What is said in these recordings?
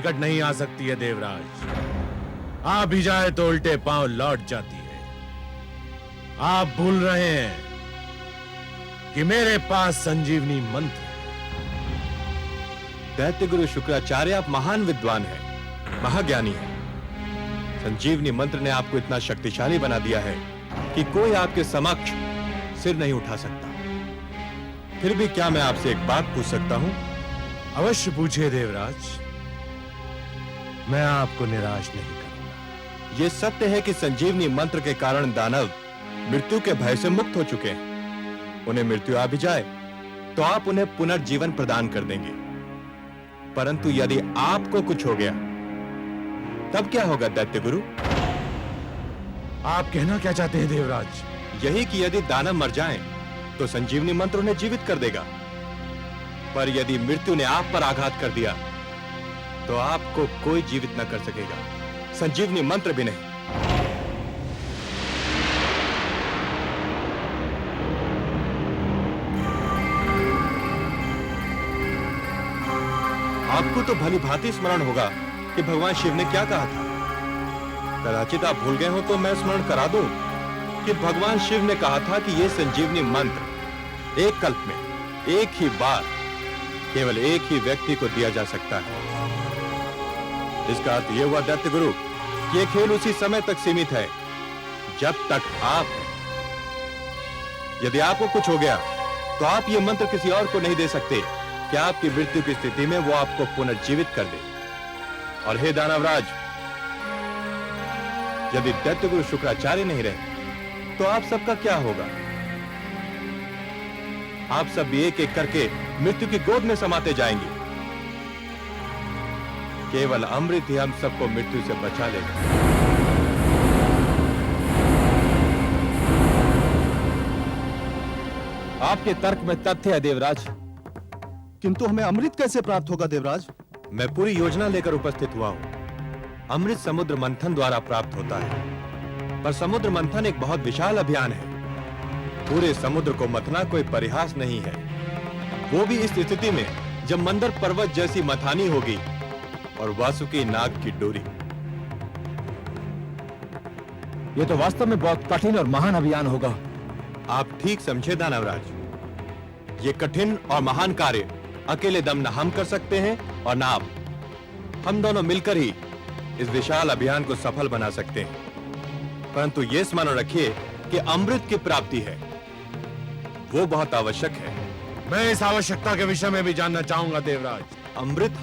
निकट नहीं आ सकती है देवराज। आ भी जाए तो उल्टे पांव लौट जाती है। आप भूल रहे हैं कि मेरे पास संजीवनी मंत्र है। दैत्य गुरु शुक्राचार्य, आप महान विद्वान हैं, महाज्ञानी हैं। संजीवनी मंत्र ने आपको इतना शक्तिशाली बना दिया है कि कोई आपके समक्ष सिर नहीं उठा सकता। फिर भी क्या मैं आपसे एक बात पूछ सकता हूं? अवश्य पूछिए देवराज, मैं आपको निराश नहीं करूंगा। यह सत्य है कि संजीवनी मंत्र के कारण दानव मृत्यु के भय से मुक्त हो चुके हैं। उन्हें मृत्यु आ भी जाए तो आप उन्हें पुनर्जीवन प्रदान कर देंगे। परंतु यदि आपको कुछ हो गया तब क्या होगा दैत्य गुरु? आप कहना क्या चाहते हैं देवराज? यही कि यदि दानव मर जाएं तो संजीवनी मंत्र उन्हें जीवित कर देगा, पर यदि मृत्यु ने आप पर आघात कर दिया तो आपको कोई जीवित न कर सकेगा, संजीवनी मंत्र भी नहीं। आपको तो भली भांति स्मरण होगा कि भगवान शिव ने क्या कहा था। कदाचित आप भूल गए हो तो मैं स्मरण करा दूं कि भगवान शिव ने कहा था कि यह संजीवनी मंत्र एक कल्प में एक ही बार केवल एक ही व्यक्ति को दिया जा सकता है। इसका अर्थ यह हुआ दैत्य गुरु कि यह खेल उसी समय तक सीमित है जब तक आप हैं। यदि आपको कुछ हो गया तो आप यह मंत्र किसी और को नहीं दे सकते कि आपकी मृत्यु की स्थिति में वो आपको पुनर्जीवित कर दे। और हे दानवराज, यदि दैत्य गुरु शुक्राचार्य नहीं रहे तो आप सबका क्या होगा? आप सब भी एक एक करके मृत्यु की गोद में समाते जाएंगे। केवल अमृत ही हम सबको मृत्यु से बचा लेगा। आपके तर्क में तथ्य है देवराज, किंतु हमें अमृत कैसे प्राप्त होगा देवराज? मैं पूरी योजना लेकर उपस्थित हुआ हूं। अमृत समुद्र मंथन द्वारा प्राप्त होता है, पर समुद्र मंथन एक बहुत विशाल अभियान है। पूरे समुद्र को मथना कोई परिहास नहीं है, वो भी इस स्थिति में जब मंदर पर्वत जैसी मथानी होगी और वासुकी नाग की डोरी। यह तो वास्तव में बहुत कठिन और महान अभियान होगा। आप ठीक समझे दानवराज, ये कठिन और महान कार्य अकेले दम न हम कर सकते हैं और न आप। हम दोनों मिलकर ही इस विशाल अभियान को सफल बना सकते हैं। परंतु यह स्मरण रखिए कि अमृत की प्राप्ति है, वो बहुत आवश्यक है। मैं इस आवश्यकता के विषय में भी जानना चाहूंगा देवराज। अमृत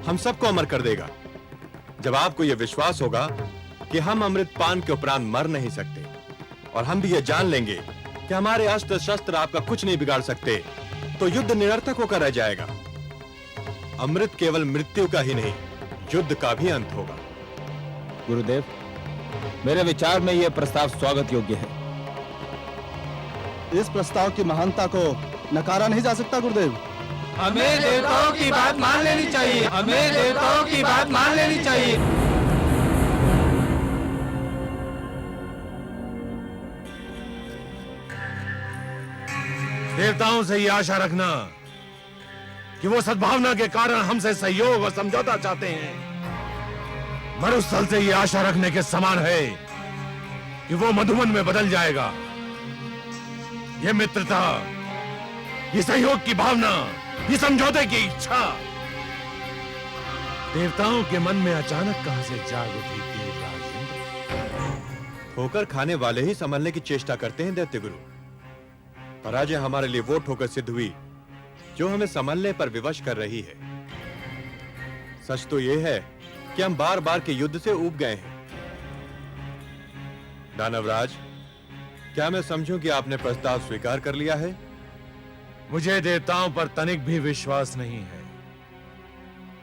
हम सबको अमर कर देगा। जब आपको यह विश्वास होगा कि हम अमृत पान के उपरांत मर नहीं सकते, और हम भी यह जान लेंगे कि हमारे अस्त्र शस्त्र आपका कुछ नहीं बिगाड़ सकते, तो युद्ध निरर्थक होकर रह जाएगा। अमृत केवल मृत्यु का ही नहीं, युद्ध का भी अंत होगा। गुरुदेव, मेरे विचार में यह प्रस्ताव स्वागत योग्य है। इस प्रस्ताव की महानता को नकारा नहीं जा सकता गुरुदेव। हमें देवताओं की बात मान लेनी चाहिए, हमें देवताओं की बात मान लेनी चाहिए। देवताओं से ये आशा रखना कि वो सद्भावना के कारण हमसे सहयोग और समझौता चाहते हैं, मरुस्थल से ये आशा रखने के समान है कि वो मधुबन में बदल जाएगा। ये मित्रता, ये सहयोग की भावना, ये समझौते की इच्छा देवताओं के मन में अचानक कहां से जाग उठी देवराज इंद्र। ठोकर खाने वाले ही संभलने की चेष्टा करते हैं दैत्य गुरु। पराजय हमारे लिए वो ठोकर सिद्ध हुई जो हमें संभलने पर विवश कर रही है। सच तो यह है कि हम बार बार के युद्ध से ऊब गए हैं। दानवराज, क्या मैं समझूं कि आपने प्रस्ताव स्वीकार कर लिया है? मुझे देवताओं पर तनिक भी विश्वास नहीं है,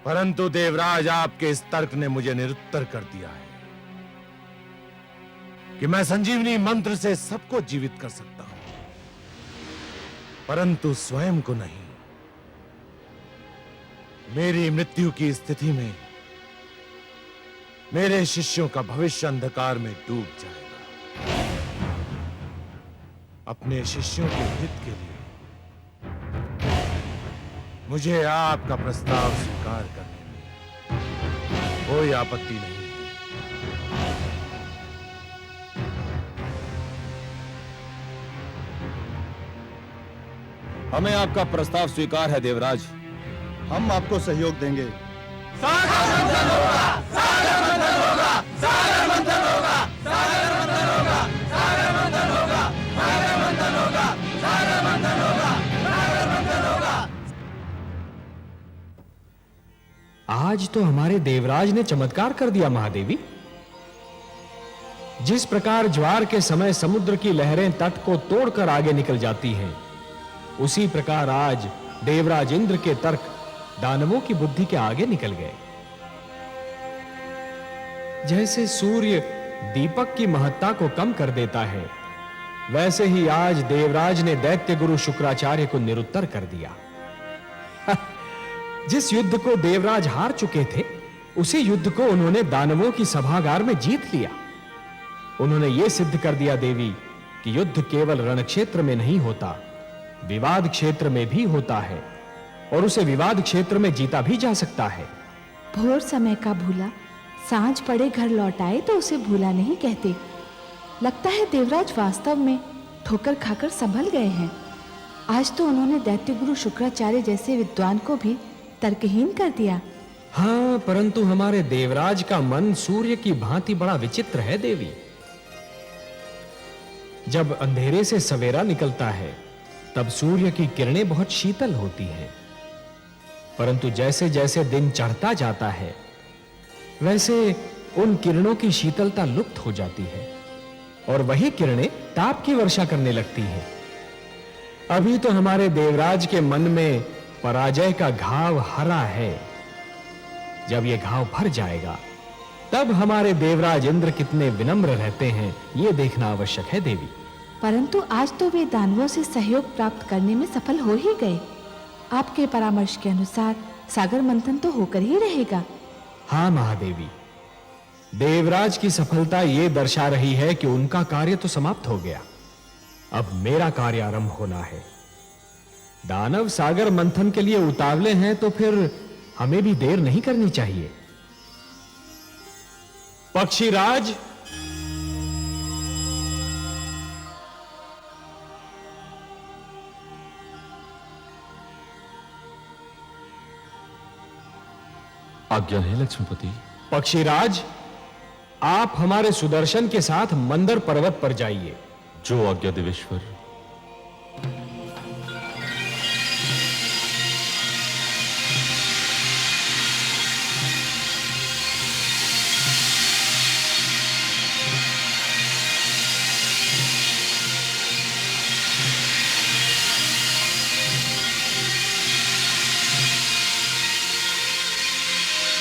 परंतु देवराज आपके इस तर्क ने मुझे निरुत्तर कर दिया है कि मैं संजीवनी मंत्र से सबको जीवित कर सकता हूं, परंतु स्वयं को नहीं। मेरी मृत्यु की स्थिति में मेरे शिष्यों का भविष्य अंधकार में डूब जाएगा। अपने शिष्यों के हित के लिए मुझे आपका प्रस्ताव स्वीकार करने में कोई आपत्ति नहीं। हमें आपका प्रस्ताव स्वीकार है देवराज। हम आपको सहयोग देंगे। आज तो हमारे देवराज ने चमत्कार कर दिया महादेवी। जिस प्रकार ज्वार के समय समुद्र की लहरें तट को तोड़कर आगे निकल जाती हैं, उसी प्रकार आज देवराज इंद्र के तर्क दानवों की बुद्धि के आगे निकल गए। जैसे सूर्य दीपक की महत्ता को कम कर देता है, वैसे ही आज देवराज ने दैत्य गुरु शुक्राचार्य को निरुत्तर कर दिया। जिस युद्ध को देवराज हार चुके थे, उसी युद्ध को उन्होंने दानवों की सभागार में जीत लिया। उन्होंने यह सिद्ध कर दिया देवी कि युद्ध केवल रणक्षेत्र में नहीं होता, विवाद क्षेत्र में भी होता है, और उसे विवाद क्षेत्र में जीता भी जा सकता है। भोर समय का भूला सांझ पड़े घर लौट आए तो उसे भूला नहीं कहते। लगता है देवराज वास्तव में ठोकर खाकर संभल गए हैं। आज तो उन्होंने दैत्य गुरु शुक्राचार्य जैसे विद्वान को भी तर्कहीन कर दिया। हां, परंतु हमारे देवराज का मन सूर्य की भांति बड़ा विचित्र है देवी। जब अंधेरे से सवेरा निकलता है, तब सूर्य की किरणें बहुत शीतल होती हैं, परंतु जैसे जैसे दिन चढ़ता जाता है, वैसे उन किरणों की शीतलता लुप्त हो जाती है और वही किरणें ताप की वर्षा करने लगती हैं। अभी तो हमारे देवराज के मन में पराजय का घाव हरा है। जब यह घाव भर जाएगा, तब हमारे देवराज इंद्र कितने विनम्र रहते हैं, यह देखना आवश्यक है देवी। परंतु आज तो वे दानवों से सहयोग प्राप्त करने में सफल हो ही गए। आपके परामर्श के अनुसार सागर मंथन तो होकर ही रहेगा। हां महादेवी, देवराज की सफलता यह दर्शा रही है कि उनका कार्य तो समाप्त हो गया। अब मेरा कार्य आरंभ होना है। दानव सागर मंथन के लिए उतावले हैं, तो फिर हमें भी देर नहीं करनी चाहिए। पक्षीराज, आज्ञा है लक्ष्मीपति। पक्षीराज, आप हमारे सुदर्शन के साथ मंदर पर्वत पर जाइए। जो आज्ञा देवेश्वर।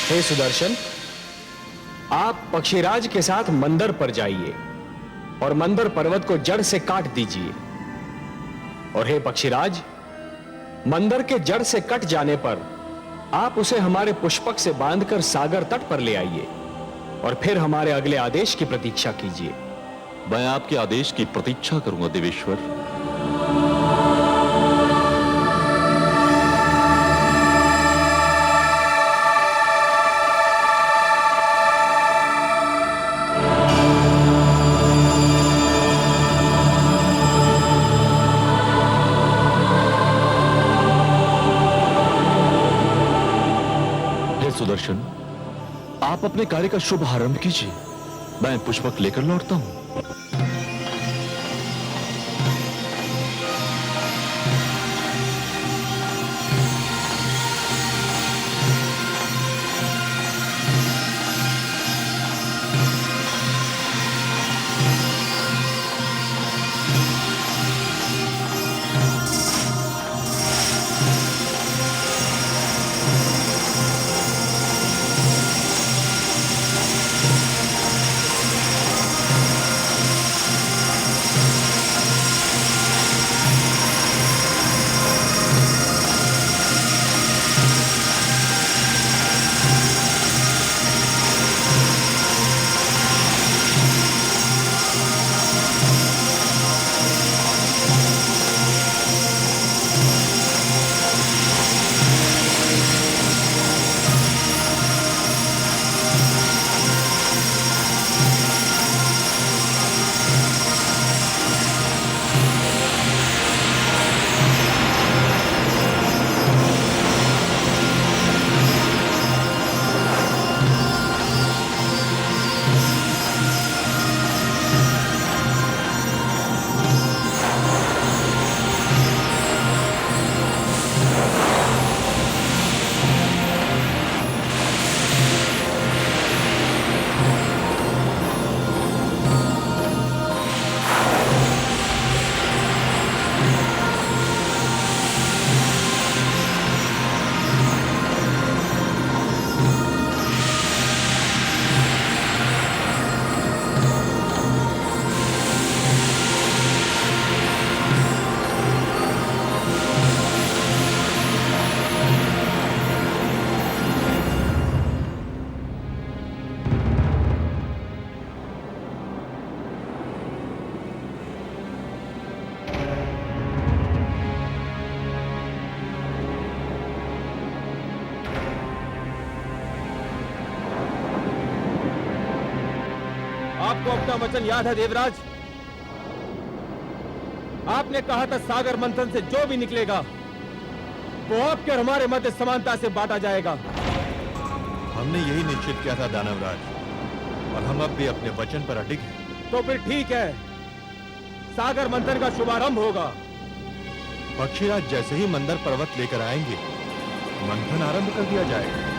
हे सुदर्शन, आप पक्षीराज के साथ मंदर पर जाइए और मंदर पर्वत को जड़ से काट दीजिए। और हे पक्षीराज, मंदर के जड़ से कट जाने पर आप उसे हमारे पुष्पक से बांधकर सागर तट पर ले आइए और फिर हमारे अगले आदेश की प्रतीक्षा कीजिए। मैं आपके आदेश की प्रतीक्षा करूंगा देवेश्वर। सुदर्शन, आप अपने कार्य का शुभ आरंभ कीजिए। मैं पुष्पक लेकर लौटता हूं। आपको अपना वचन याद है देवराज? आपने कहा था सागर मंथन से जो भी निकलेगा वो आपके और हमारे मध्य समानता से बांटा जाएगा। हमने यही निश्चित किया था दानवराज, और हम अब भी अपने वचन पर अडिग हैं। तो फिर ठीक है, सागर मंथन का शुभारंभ होगा। पक्षीराज जैसे ही मंदर पर्वत लेकर आएंगे, मंथन आरंभ कर दिया जाएगा।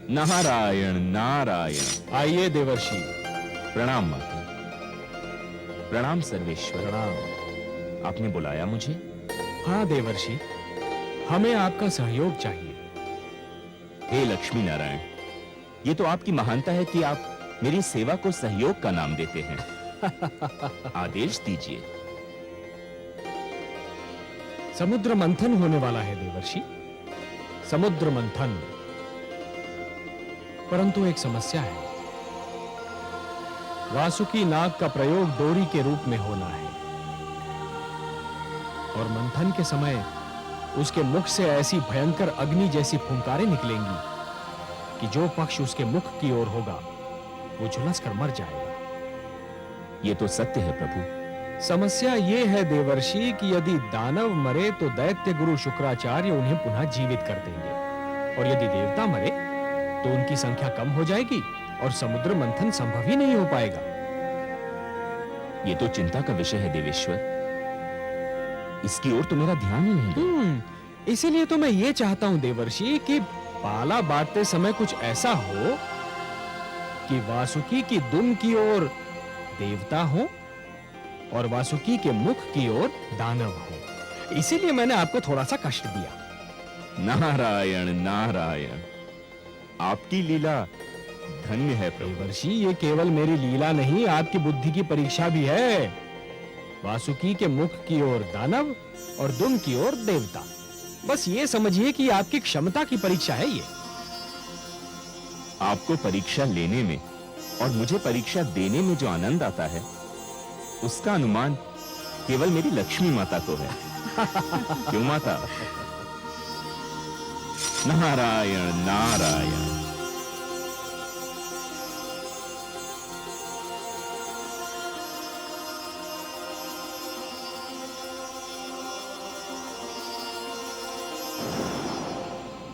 नारायण नारायण। आइए देवर्षि। प्रणाम माता। प्रणाम सर्वेश्वर। प्रणाम। आपने बुलाया मुझे? हाँ देवर्षि, हमें आपका सहयोग चाहिए। हे लक्ष्मी नारायण, ये तो आपकी महानता है कि आप मेरी सेवा को सहयोग का नाम देते हैं। आदेश दीजिए। समुद्र मंथन होने वाला है देवर्षि, समुद्र मंथन। परंतु एक समस्या है। वासुकी नाग का प्रयोग डोरी के रूप में होना है, और मंथन के समय उसके मुख से ऐसी भयंकर अग्नि जैसी फुंकारें निकलेंगी कि जो पक्ष उसके मुख की ओर होगा वो झुलस कर मर जाएगा। ये तो सत्य है प्रभु। समस्या ये है देवर्षि कि यदि दानव मरे तो दैत्य गुरु शुक्राचार्य उन्हें पुनः जीवित कर देंगे, और यदि देवता मरे तो उनकी संख्या कम हो जाएगी और समुद्र मंथन संभव ही नहीं हो पाएगा। ये तो चिंता का विषय है देवेश्वर, इसकी ओर तो मेरा ध्यान ही नहीं गया। इसीलिए तो मैं ये चाहता हूं देवर्षि कि पाला बांटते समय कुछ ऐसा हो कि वासुकी की दुम की ओर देवता हो और वासुकी के मुख की ओर दानव हो। इसीलिए मैंने आपको थोड़ा सा कष्ट दिया। नारायण नारायण, आपकी लीला धन्य है प्रभु। देवर्षि, ये केवल मेरी लीला नहीं, आपकी बुद्धि की परीक्षा भी है। वासुकी के मुख की ओर दानव और दुम की ओर देवता। बस ये समझिए कि आपकी क्षमता की परीक्षा है ये। आपको परीक्षा लेने में और मुझे परीक्षा देने में जो आनंद आता है, उसका अनुमान केवल मेरी लक्ष्मी माता को है। क्यों माता? नारायण नारायण।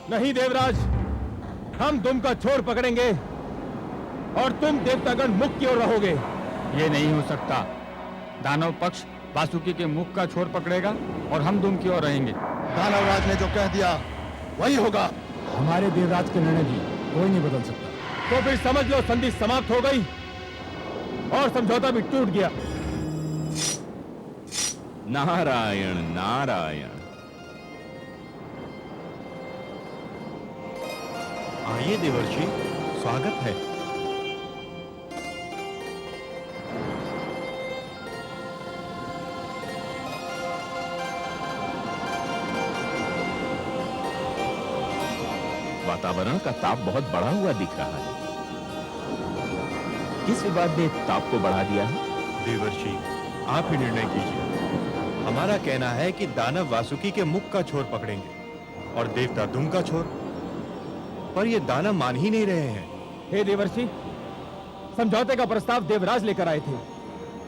नहीं देवराज, हम दुम का छोर पकड़ेंगे और तुम देवतागण मुख की ओर रहोगे। ये नहीं हो सकता। दानव पक्ष वासुकी के मुख का छोर पकड़ेगा और हम दुम की ओर रहेंगे। दानवराज ने जो कह दिया वही होगा। हमारे देवराज के निर्णय भी कोई नहीं बदल सकता। तो फिर समझ लो संधि समाप्त हो गई और समझौता भी टूट गया। नारायण नारायण। आइए देवर्षि, स्वागत है। वातावरण का ताप बहुत बढ़ा हुआ दिख रहा है। किस विवाद ने ताप को बढ़ा दिया है? देवर्षि, आप ही निर्णय कीजिए। हमारा कहना है कि दानव वासुकी के मुख का छोर पकड़ेंगे और देवता दुम का छोर, पर ये दानव मान ही नहीं रहे हैं। हे देवर्षि, समझौते का प्रस्ताव देवराज लेकर आए थे,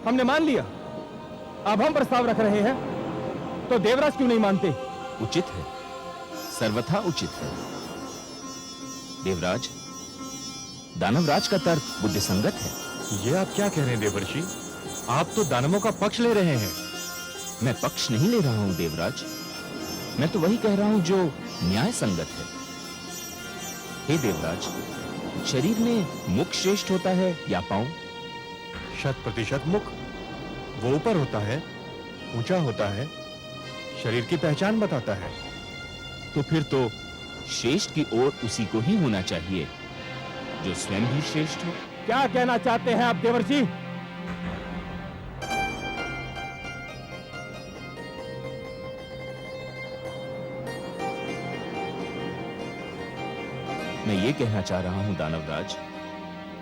हमने मान लिया। अब हम प्रस्ताव रख रहे हैं तो देवराज क्यों नहीं मानते? उचित है, सर्वथा उचित है। देवराज, दानवराज का तर्क बुद्धि संगत है। ये आप क्या कह रहे हैं देवर्षि? आप तो दानवों का पक्ष ले रहे हैं। मैं पक्ष नहीं ले रहा हूं देवराज, मैं तो वही कह रहा हूं जो न्याय संगत है। हे देवराज, शरीर में मुख श्रेष्ठ होता है या पांव? 100% मुख। वो ऊपर होता है, ऊंचा होता है, शरीर की पहचान बताता है। तो फिर तो श्रेष्ठ की ओर उसी को ही होना चाहिए जो स्वयं भी श्रेष्ठ हो। क्या कहना चाहते हैं आप देवर्षि? मैं ये कहना चाह रहा हूं दानवराज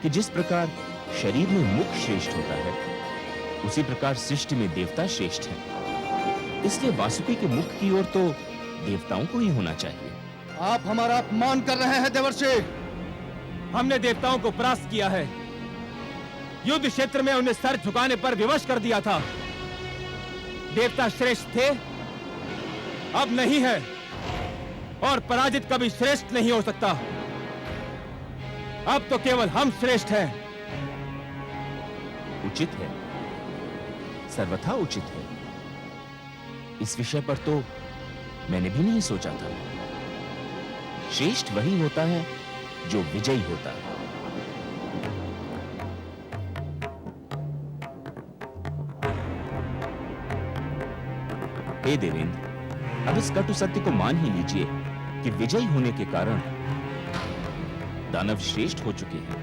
कि जिस प्रकार शरीर में मुख श्रेष्ठ होता है, उसी प्रकार सृष्टि में देवता श्रेष्ठ है। इसलिए वासुकी के मुख की ओर तो देवताओं को ही होना चाहिए। आप हमारा अपमान कर रहे हैं देवर्षि। हमने देवताओं को परास्त किया है, युद्ध क्षेत्र में उन्हें सर झुकाने पर विवश कर दिया था। देवता श्रेष्ठ थे, अब नहीं है, और पराजित कभी श्रेष्ठ नहीं हो सकता। अब तो केवल हम श्रेष्ठ हैं। उचित है, सर्वथा उचित है। इस विषय पर तो मैंने भी नहीं सोचा था। श्रेष्ठ वही होता है जो विजयी होता है। हे देवेंद्र, अब इस कटु सत्य को मान ही लीजिए कि विजयी होने के कारण दानव श्रेष्ठ हो चुके हैं।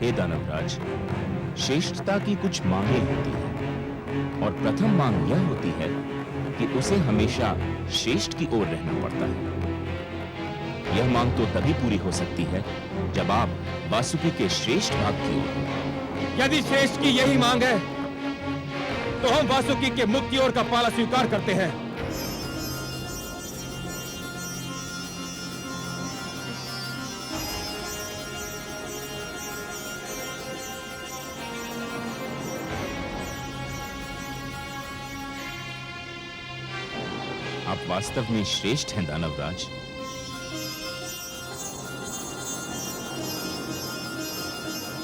हे दानवराज, श्रेष्ठता की कुछ मांगें होती हैं, और प्रथम मांग यह होती है कि उसे हमेशा श्रेष्ठ की ओर रहना पड़ता है। यह मांग तो तभी पूरी हो सकती है जब आप वासुकी के श्रेष्ठ भाग की ओर हों। यदि श्रेष्ठ की यही मांग है तो हम वासुकी के मुख की ओर का पाला स्वीकार करते हैं। आप वास्तव में श्रेष्ठ हैं दानवराज।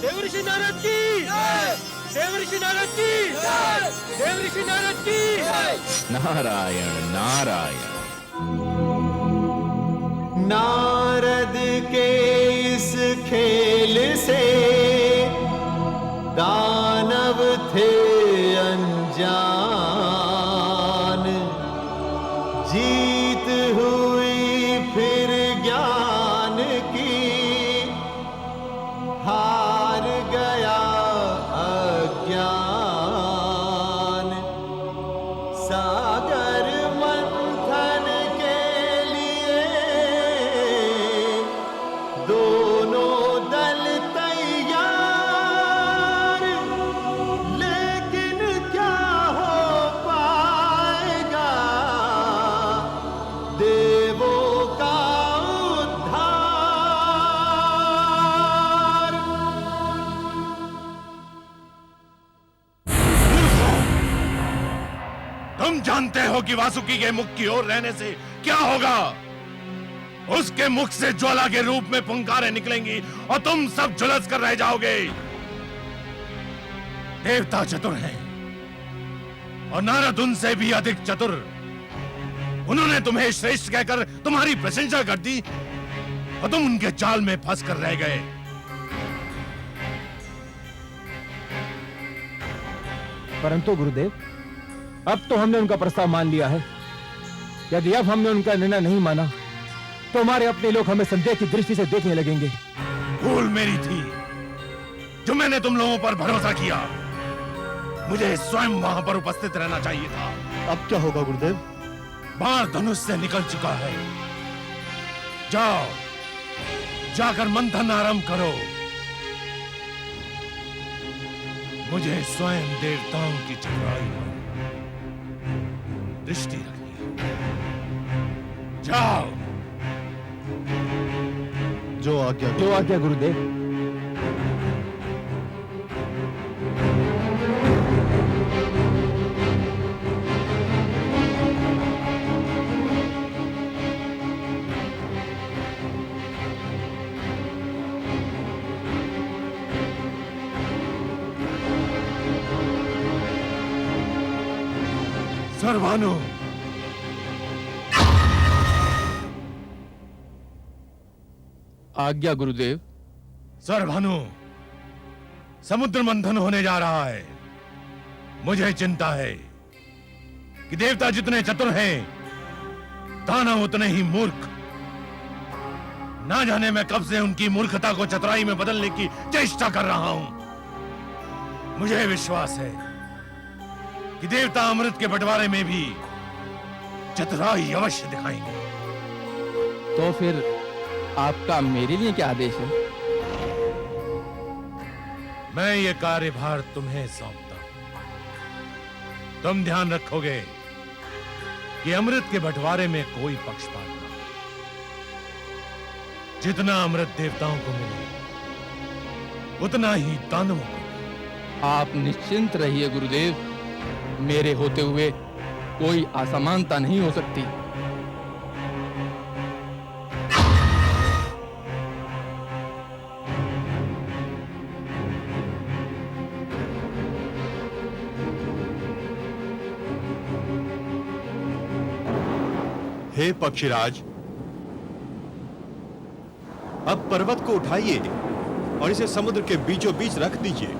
देवर्षि नारद की जय! देवर्षि नारद की जय! देवर्षि नारद की जय! नारायण नारायण। नारद के इस खेल से दानव थे अनजान, जीत हुई फिर ज्ञान की, हार गया अज्ञान। सागर मंथन के लिए दोनों दल तैयार, लेकिन क्या हो पाएगा देवों का उद्धार। तुम जानते हो कि वासुकी के मुख की ओर रहने से क्या होगा? उसके मुख से ज्वाला के रूप में फुंकारें निकलेंगी और तुम सब झुलस कर रह जाओगे। देवता चतुर हैं और नारद उनसे भी अधिक चतुर। उन्होंने तुम्हें श्रेष्ठ कहकर तुम्हारी प्रशंसा कर दी और तुम उनके जाल में फंस कर रह गए। परंतु गुरुदेव, अब तो हमने उनका प्रस्ताव मान लिया है। यदि अब हमने उनका निर्णय नहीं माना तो हमारे अपने लोग हमें संदेह की दृष्टि से देखने लगेंगे। भूल मेरी थी जो मैंने तुम लोगों पर भरोसा किया। मुझे स्वयं वहां पर उपस्थित रहना चाहिए था। अब क्या होगा गुरुदेव? बाण धनुष से निकल चुका है। जाओ, जाकर मंथन आरंभ करो। मुझे स्वयं देवताओं की चतुराई पर दृष्टि रखनी है। जाओ। जो आज्ञा जो आज्ञा गुरुदेव। सर्वानु, आज्ञा गुरुदेव। सर भानु, समुद्र मंथन होने जा रहा है। मुझे चिंता है कि देवता जितने चतुर हैं, दानव उतने ही मूर्ख। ना जाने मैं कब से उनकी मूर्खता को चतुराई में बदलने की चेष्टा कर रहा हूं। मुझे विश्वास है कि देवता अमृत के बंटवारे में भी चतुराई अवश्य दिखाएंगे। तो फिर आपका मेरे लिए क्या आदेश है? मैं ये कार्यभार तुम्हें सौंपता हूं। तुम ध्यान रखोगे कि अमृत के बंटवारे में कोई पक्षपात ना हो। जितना अमृत देवताओं को मिले, उतना ही दानवों को मिले। आप निश्चिंत रहिए गुरुदेव, मेरे होते हुए कोई असमानता नहीं हो सकती। हे पक्षीराज, अब पर्वत को उठाइए और इसे समुद्र के बीचों बीच रख दीजिए।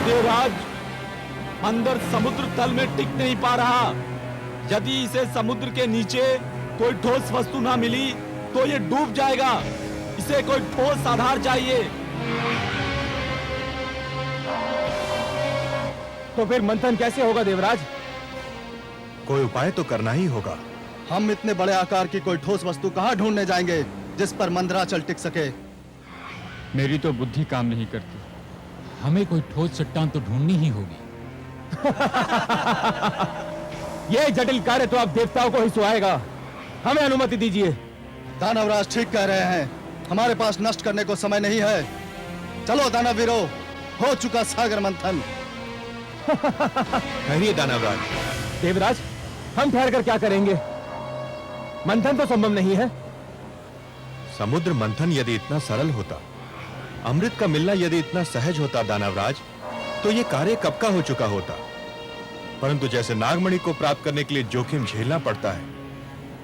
देवराज, अंदर समुद्र तल में टिक नहीं पा रहा। यदि इसे समुद्र के नीचे कोई ठोस वस्तु ना मिली तो ये डूब जाएगा। इसे कोई ठोस आधार चाहिए। तो फिर मंथन कैसे होगा देवराज? कोई उपाय तो करना ही होगा। हम इतने बड़े आकार की कोई ठोस वस्तु कहाँ ढूंढने जाएंगे जिस पर मंदराचल टिक सके? मेरी तो बुद्धि काम नहीं करती। हमें कोई ठोस चट्टान तो ढूंढनी ही होगी। यह जटिल कार्य तो आप देवताओं को ही सुहाएगा। हमें अनुमति दीजिए। दानवराज ठीक कह रहे हैं, हमारे पास नष्ट करने को समय नहीं है। चलो दानवीरो, हो चुका सागर मंथन। ठहरिए दानवराज। देवराज, हम ठहर कर क्या करेंगे? मंथन तो संभव नहीं है। समुद्र मंथन यदि इतना सरल होता, अमृत का मिलना यदि इतना सहज होता दानवराज, तो यह कार्य कब का हो चुका होता। परंतु जैसे नागमणि को प्राप्त करने के लिए जोखिम झेलना पड़ता है,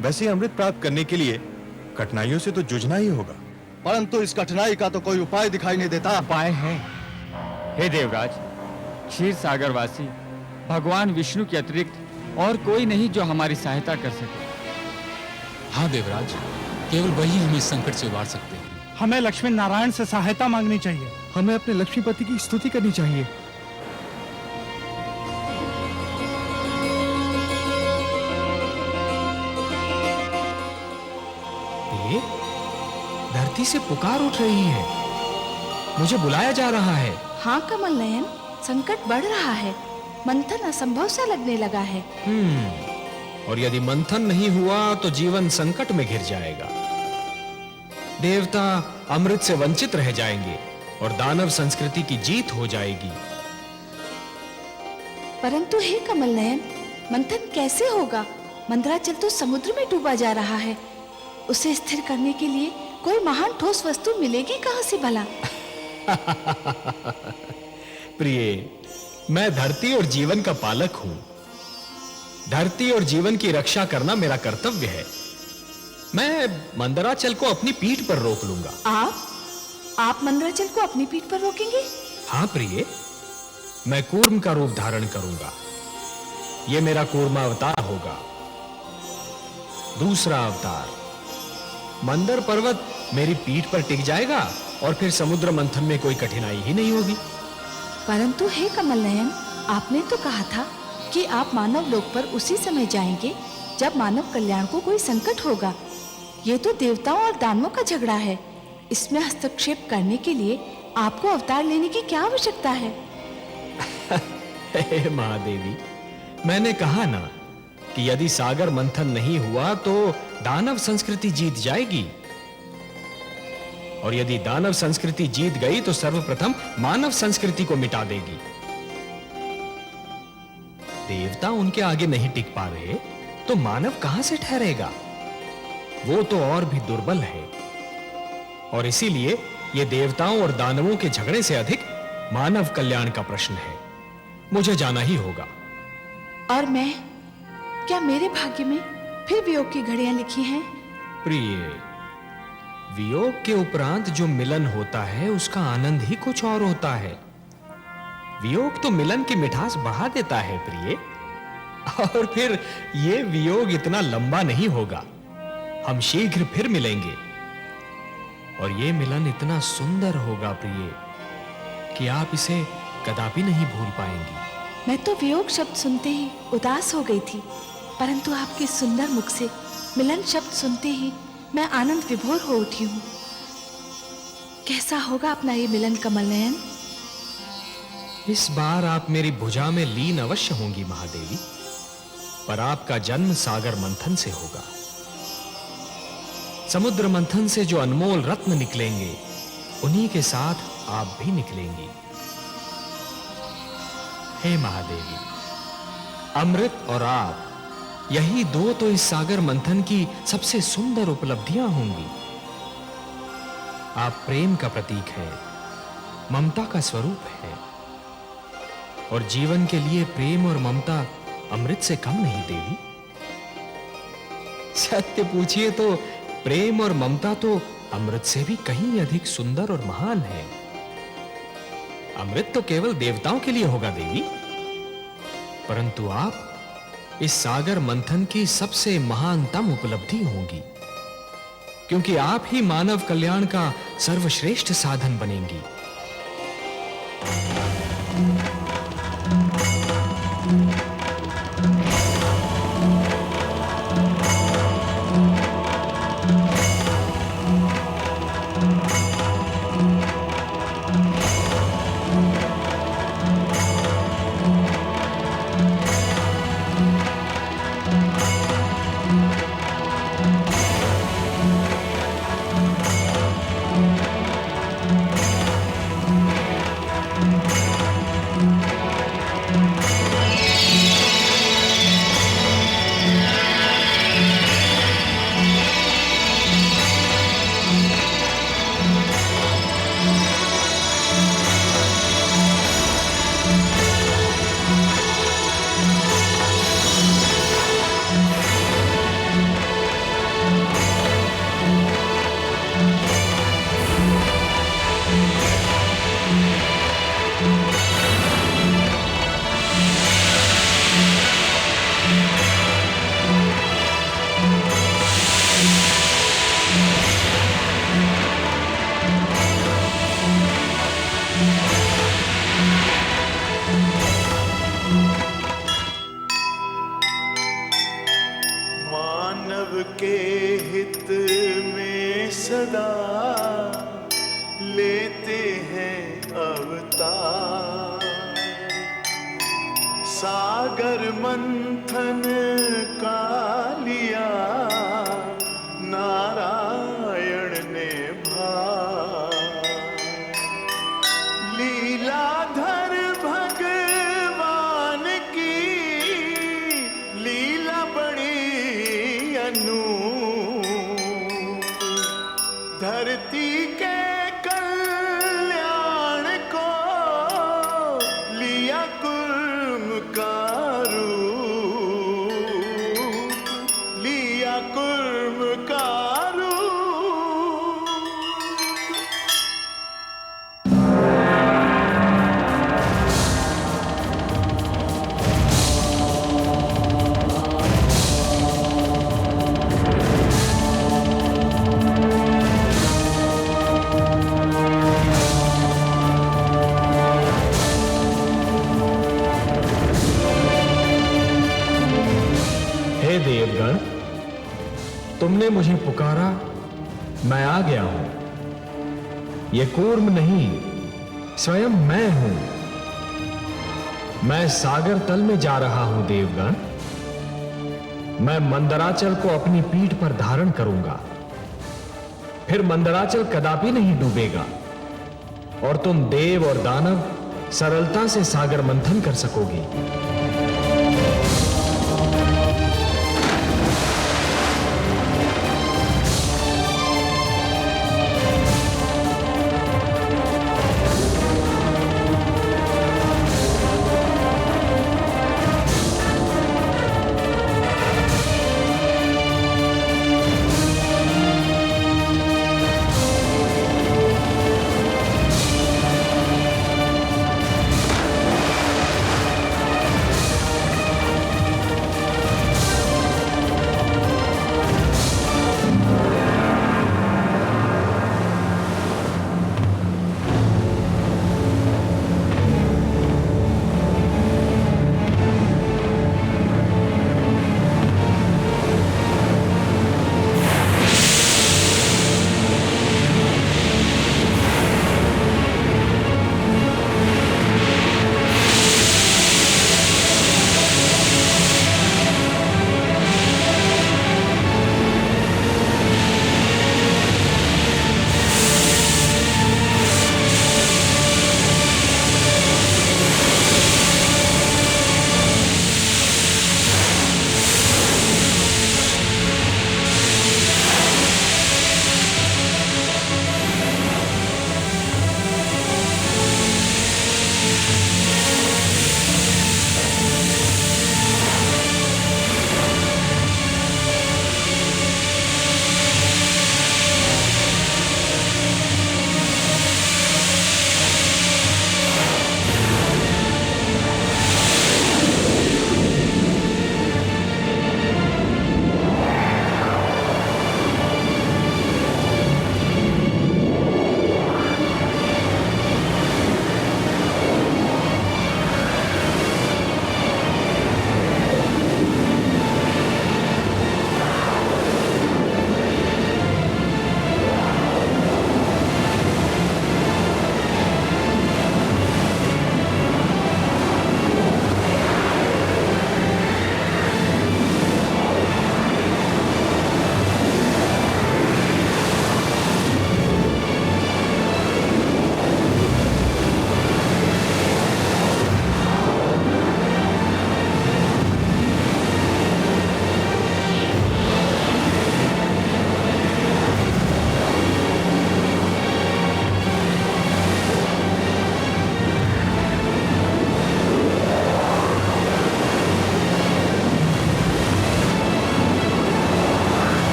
वैसे अमृत प्राप्त करने के लिए कठिनाइयों से तो जूझना ही होगा। परंतु इस कठिनाई का तो कोई उपाय दिखाई नहीं देता। उपाय है। हे देवराज, क्षीर सागरवासी भगवान विष्णु के अतिरिक्त और कोई नहीं जो हमारी सहायता कर सके। हाँ देवराज, केवल वही हमें इस संकट से उबार सकते हैं। हमें लक्ष्मी नारायण से सहायता मांगनी चाहिए। हमें अपने लक्ष्मीपति की स्तुति करनी चाहिए। धरती से पुकार उठ रही है। मुझे बुलाया जा रहा है। हाँ कमल नयन, संकट बढ़ रहा है। मंथन असंभव सा लगने लगा है। और यदि मंथन नहीं हुआ तो जीवन संकट में घिर जाएगा। देवता अमृत से वंचित रह जाएंगे और दानव संस्कृति की जीत हो जाएगी। परंतु हे कमल नयन, मंथन कैसे होगा? मंदराचल तो समुद्र में डूबा जा रहा है। उसे स्थिर करने के लिए कोई महान ठोस वस्तु मिलेगी कहां से भला? प्रिय, मैं धरती और जीवन का पालक हूं। धरती और जीवन की रक्षा करना मेरा कर्तव्य है। मैं मंदराचल को अपनी पीठ पर रोक लूंगा। आप मंदराचल को अपनी पीठ पर रोकेंगे? हां प्रिय, मैं कूर्म का रूप धारण करूंगा। यह मेरा कूर्मा अवतार होगा। दूसरा अवतार, मंदर पर्वत मेरी पीठ पर टिक जाएगा और फिर समुद्र मंथन में कोई कठिनाई ही नहीं होगी। परंतु हे कमल नयन, आपने तो कहा था कि आप मानव लोक पर उसी समय जाएंगे जब मानव कल्याण को कोई संकट होगा। ये तो देवताओं और दानवों का झगड़ा है। इसमें हस्तक्षेप करने के लिए आपको अवतार लेने की क्या आवश्यकता है? हे महादेवी, मैंने कहा ना कि यदि सागर मंथन नहीं हुआ तो दानव संस्कृति जीत जाएगी, और यदि दानव संस्कृति जीत गई तो सर्वप्रथम मानव संस्कृति को मिटा देगी। देवता उनके आगे नहीं टिक पा रहे तो मानव कहां से ठहरेगा? वो तो और भी दुर्बल है, और इसीलिए ये देवताओं और दानवों के झगड़े से अधिक मानव कल्याण का प्रश्न है। मुझे जाना ही होगा। और मैं, क्या मेरे भाग्य में फिर वियोग की घड़ियां लिखी हैं? प्रिय, वियोग के उपरांत जो मिलन होता है उसका आनंद ही कुछ और होता है। वियोग तो मिलन की मिठास बढ़ा देता है प्रिय, और फिर ये वियोग इतना लंबा नहीं होगा। हम शीघ्र फिर मिलेंगे, और ये मिलन इतना सुंदर होगा प्रिय कि आप इसे कदापि नहीं भूल पाएंगी। मैं तो वियोग शब्द सुनते ही उदास हो गई थी, परंतु आपके सुंदर मुख से मिलन शब्द सुनते ही मैं आनंद विभोर हो उठी हूं। कैसा होगा अपना ये मिलन कमल नयन? इस बार आप मेरी भुजा में लीन अवश्य होंगी महादेवी, पर आपका जन्म सागर मंथन से होगा। समुद्र मंथन से जो अनमोल रत्न निकलेंगे, उन्हीं के साथ आप भी निकलेंगी। हे महादेवी, अमृत और आप, यही दो तो इस सागर मंथन की सबसे सुंदर उपलब्धियां होंगी। आप प्रेम का प्रतीक हैं, ममता का स्वरूप है, और जीवन के लिए प्रेम और ममता अमृत से कम नहीं देवी। सत्य पूछिए तो प्रेम और ममता तो अमृत से भी कहीं अधिक सुंदर और महान है। अमृत तो केवल देवताओं के लिए होगा देवी, परंतु आप इस सागर मंथन की सबसे महानतम उपलब्धि होंगी, क्योंकि आप ही मानव कल्याण का सर्वश्रेष्ठ साधन बनेंगी। मानव के हित में सदा लेते हैं अवतार। सागर मंथन का लिया नारायण ने भार। लीलाधर भगवान कुर्म का रूप, लिया कुर्म का रूप। हे देवगण, तुमने मुझे पुकारा, मैं आ गया हूं। ये कूर्म नहीं, स्वयं मैं हूं। मैं सागर तल में जा रहा हूं देवगण। मैं मंदराचल को अपनी पीठ पर धारण करूंगा, फिर मंदराचल कदापि नहीं डूबेगा और तुम देव और दानव सरलता से सागर मंथन कर सकोगे।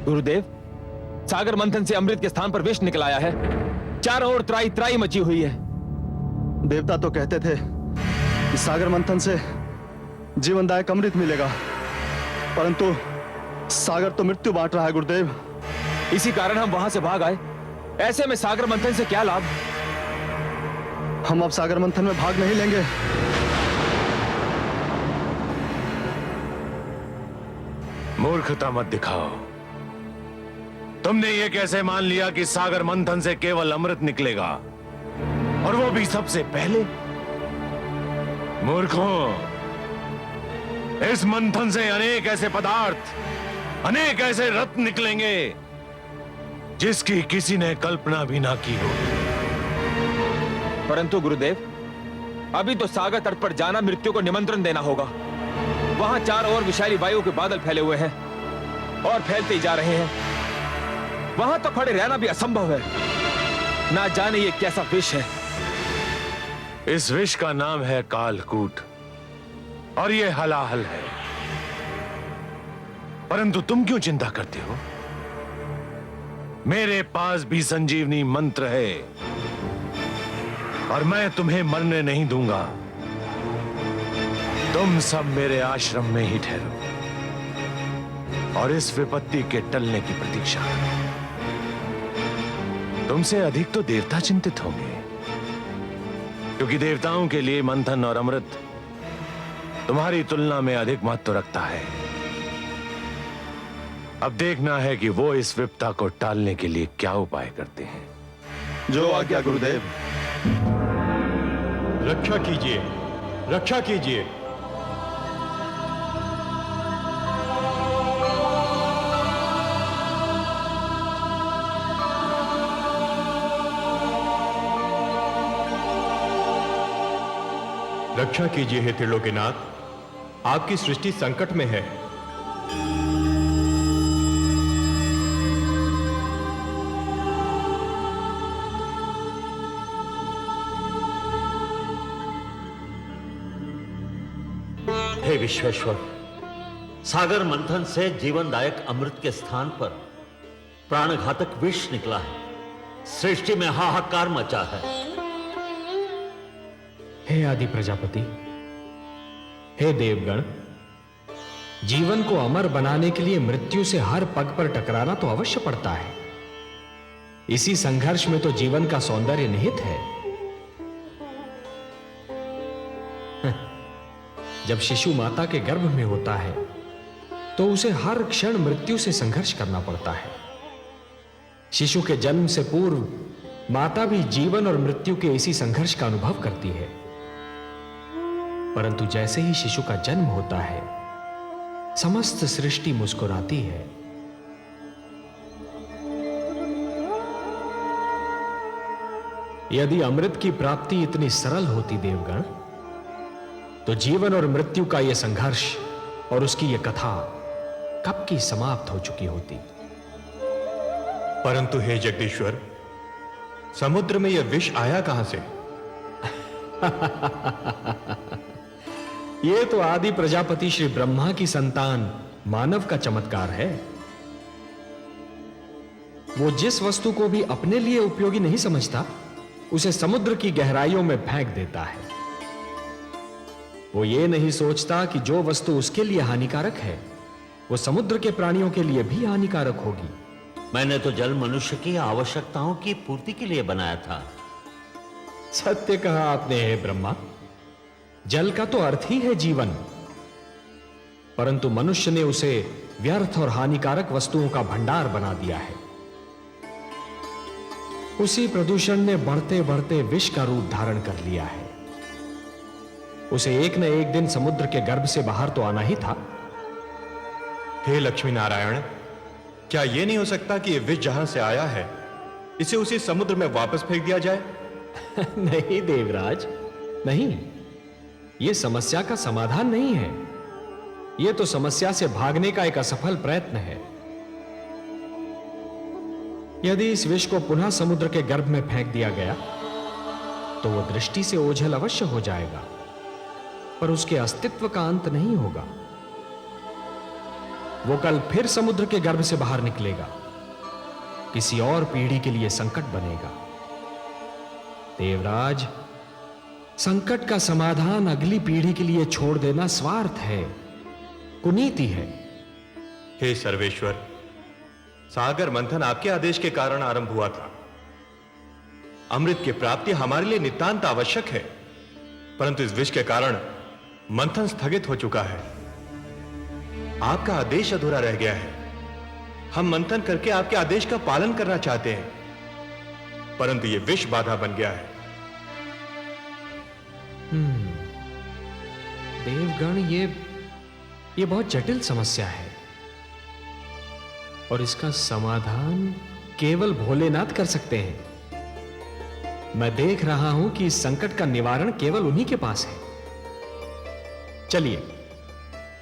गुरुदेव, सागर मंथन से अमृत के स्थान पर विष निकल आया है। चारों ओर त्राई त्राई मची हुई है। देवता तो कहते थे कि सागर मंथन से जीवनदायक अमृत मिलेगा, परंतु सागर तो मृत्यु बांट रहा है गुरुदेव। इसी कारण हम वहां से भाग आए। ऐसे में सागर मंथन से क्या लाभ? हम अब सागर मंथन में भाग नहीं लेंगे। मूर्खता मत दिखाओ। तुमने ये कैसे मान लिया कि सागर मंथन से केवल अमृत निकलेगा, और वो भी सबसे पहले? मूर्खों, इस मंथन से अनेक ऐसे पदार्थ, अनेक ऐसे रत्न निकलेंगे जिसकी किसी ने कल्पना भी ना की हो। परंतु गुरुदेव, अभी तो सागर तट पर जाना मृत्यु को निमंत्रण देना होगा। वहां चारों ओर विषैली वायु के बादल फैले हुए हैं और फैलते ही जा रहे हैं। वहां तो खड़े रहना भी असंभव है। ना जाने ये कैसा विष है। इस विष का नाम है कालकूट, और ये हलाहल है। परंतु तुम क्यों चिंता करते हो? मेरे पास भी संजीवनी मंत्र है, और मैं तुम्हें मरने नहीं दूंगा। तुम सब मेरे आश्रम में ही ठहरो और इस विपत्ति के टलने की प्रतीक्षा करो। तुमसे अधिक तो देवता चिंतित होंगे, क्योंकि देवताओं के लिए मंथन और अमृत तुम्हारी तुलना में अधिक महत्व रखता है। अब देखना है कि वो इस विपत्ता को टालने के लिए क्या उपाय करते हैं। जो आज्ञा गुरुदेव। रक्षा कीजिए, रक्षा कीजिए। रक्षा कीजिए हे त्रिलोकीनाथ, आपकी सृष्टि संकट में है। हे विश्वेश्वर, सागर मंथन से जीवनदायक अमृत के स्थान पर प्राणघातक विष निकला है। सृष्टि में हाहाकार मचा है। हे आदि प्रजापति, हे देवगण, जीवन को अमर बनाने के लिए मृत्यु से हर पग पर टकराना तो अवश्य पड़ता है। इसी संघर्ष में तो जीवन का सौंदर्य निहित है। जब शिशु माता के गर्भ में होता है तो उसे हर क्षण मृत्यु से संघर्ष करना पड़ता है। शिशु के जन्म से पूर्व माता भी जीवन और मृत्यु के इसी संघर्ष का अनुभव करती है। परंतु जैसे ही शिशु का जन्म होता है, समस्त सृष्टि मुस्कुराती है। यदि अमृत की प्राप्ति इतनी सरल होती देवगण, तो जीवन और मृत्यु का यह संघर्ष और उसकी यह कथा कब की समाप्त हो चुकी होती। परंतु हे जगदीश्वर, समुद्र में यह विष आया कहां से? यह तो आदि प्रजापति श्री ब्रह्मा की संतान मानव का चमत्कार है। वो जिस वस्तु को भी अपने लिए उपयोगी नहीं समझता, उसे समुद्र की गहराइयों में फेंक देता है। वो ये नहीं सोचता कि जो वस्तु उसके लिए हानिकारक है, वो समुद्र के प्राणियों के लिए भी हानिकारक होगी। मैंने तो जल मनुष्य की आवश्यकताओं की पूर्ति के लिए बनाया था। सत्य कहा आपने हे ब्रह्मा। जल का तो अर्थ ही है जीवन, परंतु मनुष्य ने उसे व्यर्थ और हानिकारक वस्तुओं का भंडार बना दिया है। उसी प्रदूषण ने बढ़ते बढ़ते विष का रूप धारण कर लिया है। उसे एक न एक दिन समुद्र के गर्भ से बाहर तो आना ही था। हे लक्ष्मी नारायण, क्या यह नहीं हो सकता कि यह विष जहां से आया है, इसे उसी समुद्र में वापस फेंक दिया जाए? नहीं देवराज, नहीं। यह समस्या का समाधान नहीं है। यह तो समस्या से भागने का एक असफल प्रयत्न है। यदि इस विष को पुनः समुद्र के गर्भ में फेंक दिया गया, तो वह दृष्टि से ओझल अवश्य हो जाएगा, पर उसके अस्तित्व का अंत नहीं होगा। वो कल फिर समुद्र के गर्भ से बाहर निकलेगा, किसी और पीढ़ी के लिए संकट बनेगा। देवराज, संकट का समाधान अगली पीढ़ी के लिए छोड़ देना स्वार्थ है, कुनीति है। हे सर्वेश्वर, सागर मंथन आपके आदेश के कारण आरंभ हुआ था। अमृत की प्राप्ति हमारे लिए नितांत आवश्यक है, परंतु इस विष के कारण मंथन स्थगित हो चुका है। आपका आदेश अधूरा रह गया है। हम मंथन करके आपके आदेश का पालन करना चाहते हैं, परंतु यह विष बाधा बन गया है। देवगण, ये बहुत जटिल समस्या है और इसका समाधान केवल भोलेनाथ कर सकते हैं। मैं देख रहा हूं कि इस संकट का निवारण केवल उन्हीं के पास है। चलिए,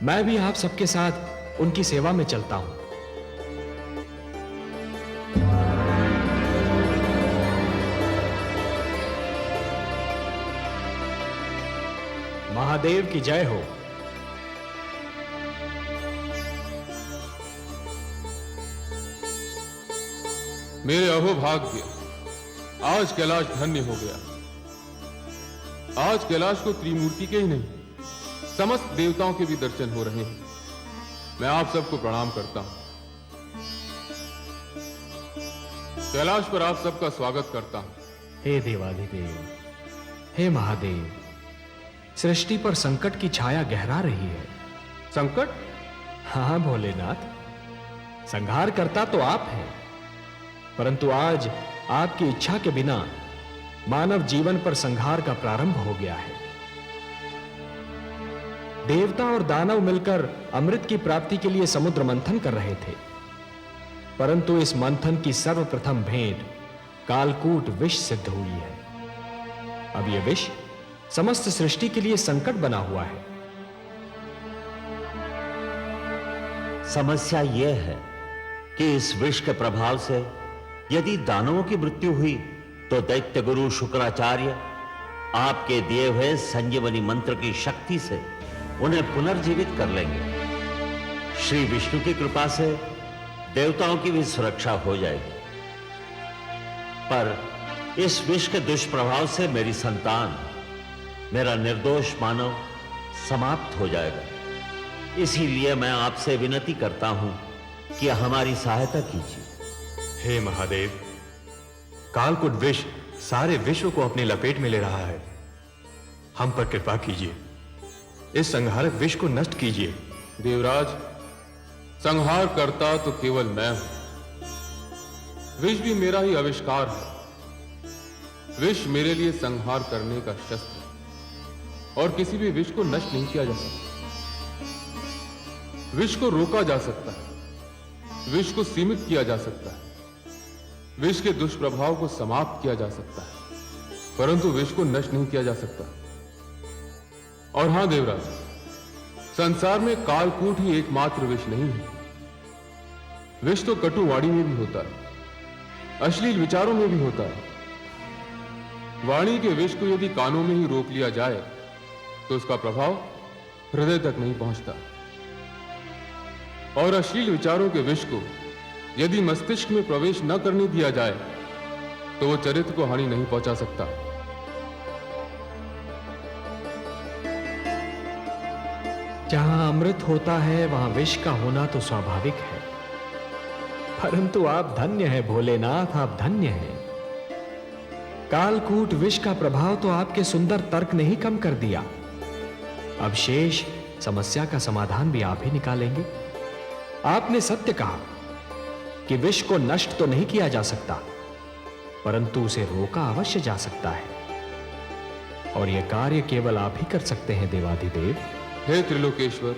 मैं भी आप सबके साथ उनकी सेवा में चलता हूं। महादेव की जय हो। मेरे अहोभाग्य, आज कैलाश धन्य हो गया। आज कैलाश को त्रिमूर्ति के ही नहीं, समस्त देवताओं के भी दर्शन हो रहे हैं। मैं आप सबको प्रणाम करता हूं। कैलाश पर आप सबका स्वागत करता हूं। हे देवाधिदेव, हे महादेव, सृष्टि पर संकट की छाया गहरा रही है। संकट? हाँ भोलेनाथ, संहार करता तो आप हैं, परंतु आज आपकी इच्छा के बिना मानव जीवन पर संहार का प्रारंभ हो गया है। देवता और दानव मिलकर अमृत की प्राप्ति के लिए समुद्र मंथन कर रहे थे, परंतु इस मंथन की सर्वप्रथम भेंट कालकूट विष सिद्ध हुई है। अब यह विष समस्त सृष्टि के लिए संकट बना हुआ है। समस्या यह है कि इस विष के प्रभाव से यदि दानवों की मृत्यु हुई तो दैत्य गुरु शुक्राचार्य आपके दिए हुए संजीवनी मंत्र की शक्ति से उन्हें पुनर्जीवित कर लेंगे। श्री विष्णु की कृपा से देवताओं की भी सुरक्षा हो जाएगी, पर इस विष के दुष्प्रभाव से मेरी संतान, मेरा निर्दोष मानव समाप्त हो जाएगा। इसीलिए मैं आपसे विनती करता हूं कि हमारी सहायता कीजिए। हे महादेव, कालकूट विष सारे विश्व को अपनी लपेट में ले रहा है। हम पर कृपा कीजिए, इस संहारक विष को नष्ट कीजिए। देवराज, संहार करता तो केवल मैं हूं। विष भी मेरा ही आविष्कार है। विष मेरे लिए संहार करने का शस्त्र है और किसी भी विष को नष्ट नहीं किया जा सकता। विष को रोका जा सकता है, विष को सीमित किया जा सकता है, विष के दुष्प्रभाव को समाप्त किया जा सकता है, परंतु विष को नष्ट नहीं किया जा सकता। और हां देवराज, संसार में कालकूट ही एकमात्र विष नहीं है। विष तो कटुवाणी में भी होता है, अश्लील विचारों में भी होता है। वाणी के विष को यदि कानों में ही रोक लिया जाए तो उसका प्रभाव हृदय तक नहीं पहुंचता, और अश्लील विचारों के विष को यदि मस्तिष्क में प्रवेश न करने दिया जाए तो वो चरित्र को हानि नहीं पहुंचा सकता। जहां अमृत होता है वहां विष का होना तो स्वाभाविक है, परंतु आप धन्य हैं भोलेनाथ, आप धन्य हैं। कालकूट विष का प्रभाव तो आपके सुंदर तर्क ने ही कम कर दिया। अब शेष समस्या का समाधान भी आप ही निकालेंगे। आपने सत्य कहा कि विष को नष्ट तो नहीं किया जा सकता, परंतु उसे रोका अवश्य जा सकता है, और यह कार्य केवल आप ही कर सकते हैं देवाधिदेव। हे त्रिलोकेश्वर,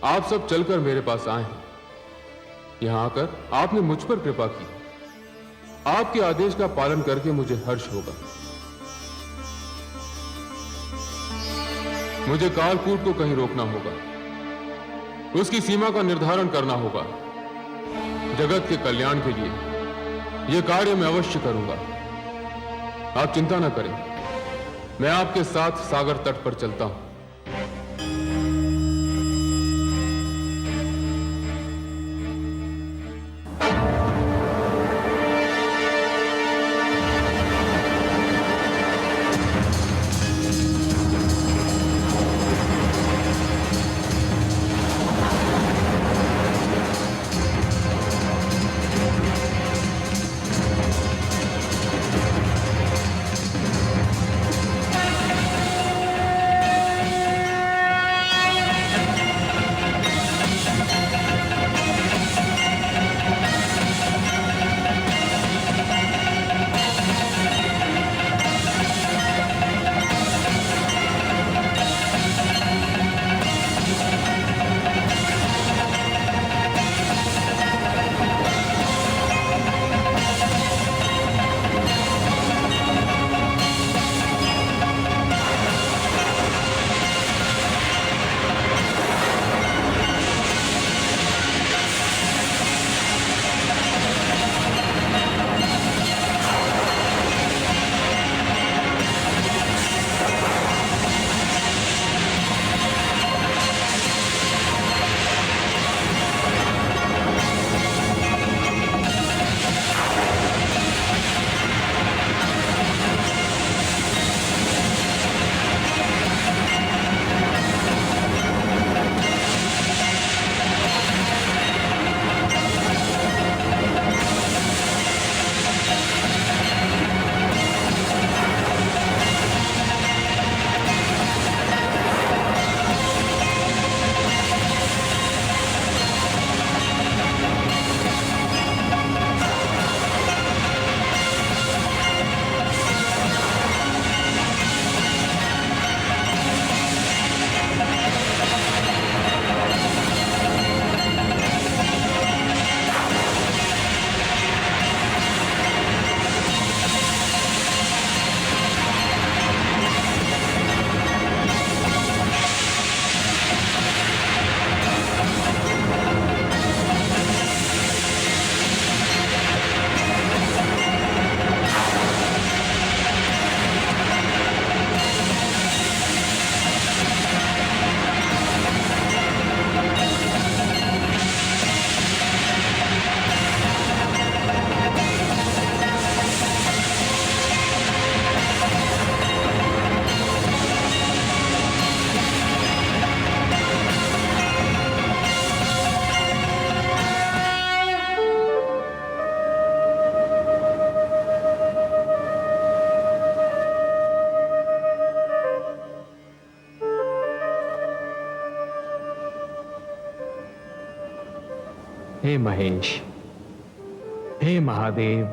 आप सब चलकर मेरे पास आए हैं। यहां आकर आपने मुझ पर कृपा की। आपके आदेश का पालन करके मुझे हर्ष होगा। मुझे कालकूट को कहीं रोकना होगा, उसकी सीमा का निर्धारण करना होगा। जगत के कल्याण के लिए यह कार्य मैं अवश्य करूंगा। आप चिंता न करें, मैं आपके साथ सागर तट पर चलता हूं। हे महेश, हे महादेव,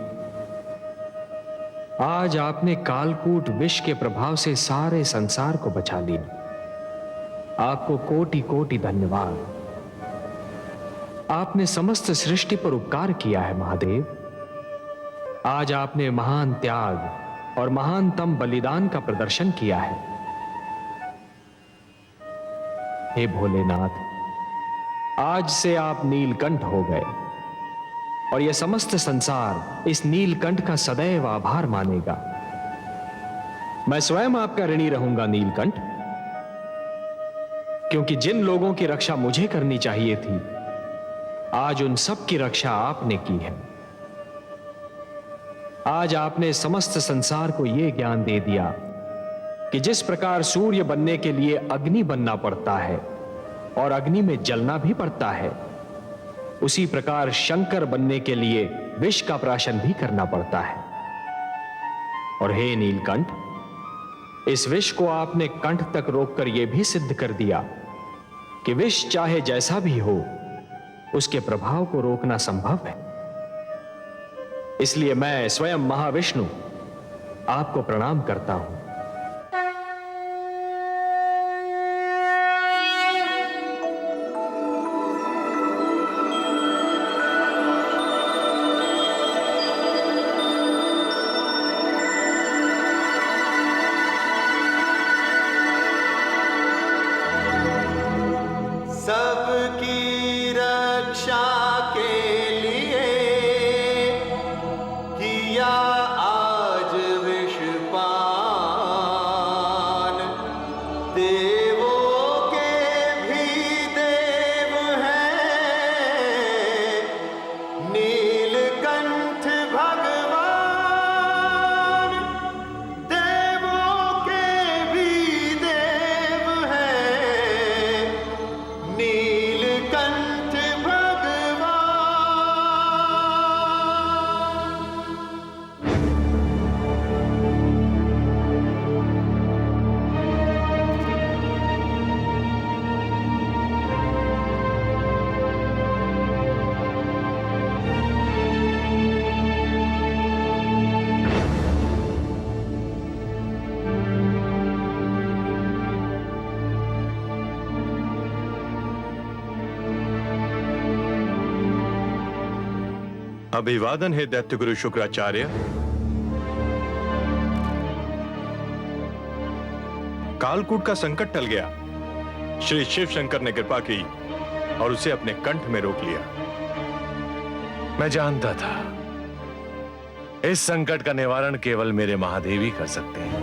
आज आपने कालकूट विष के प्रभाव से सारे संसार को बचा लिया। आपको कोटि कोटि धन्यवाद। आपने समस्त सृष्टि पर उपकार किया है महादेव। आज आपने महान त्याग और महानतम बलिदान का प्रदर्शन किया है। हे भोलेनाथ, आज से आप नीलकंठ हो गए और यह समस्त संसार इस नीलकंठ का सदैव आभार मानेगा। मैं स्वयं आपका ऋणी रहूंगा नीलकंठ, क्योंकि जिन लोगों की रक्षा मुझे करनी चाहिए थी, आज उन सब की रक्षा आपने की है। आज आपने समस्त संसार को यह ज्ञान दे दिया कि जिस प्रकार सूर्य बनने के लिए अग्नि बनना पड़ता है और अग्नि में जलना भी पड़ता है, उसी प्रकार शंकर बनने के लिए विष का प्राशन भी करना पड़ता है। और हे नीलकंठ, इस विष को आपने कंठ तक रोककर यह भी सिद्ध कर दिया कि विष चाहे जैसा भी हो, उसके प्रभाव को रोकना संभव है। इसलिए मैं स्वयं महाविष्णु आपको प्रणाम करता हूं। सबकी रक्षा के लिए किया आज विष पान। देवों के भी देव हैं नीलकंठ भगवान। देवों के भी देव हैं नीलकंठ भगवान। अभिवादन है दैत्य गुरु शुक्राचार्य। कालकूट का संकट टल गया। श्री शिव शंकर ने कृपा की और उसे अपने कंठ में रोक लिया। मैं जानता था इस संकट का निवारण केवल मेरे महादेव ही कर सकते हैं,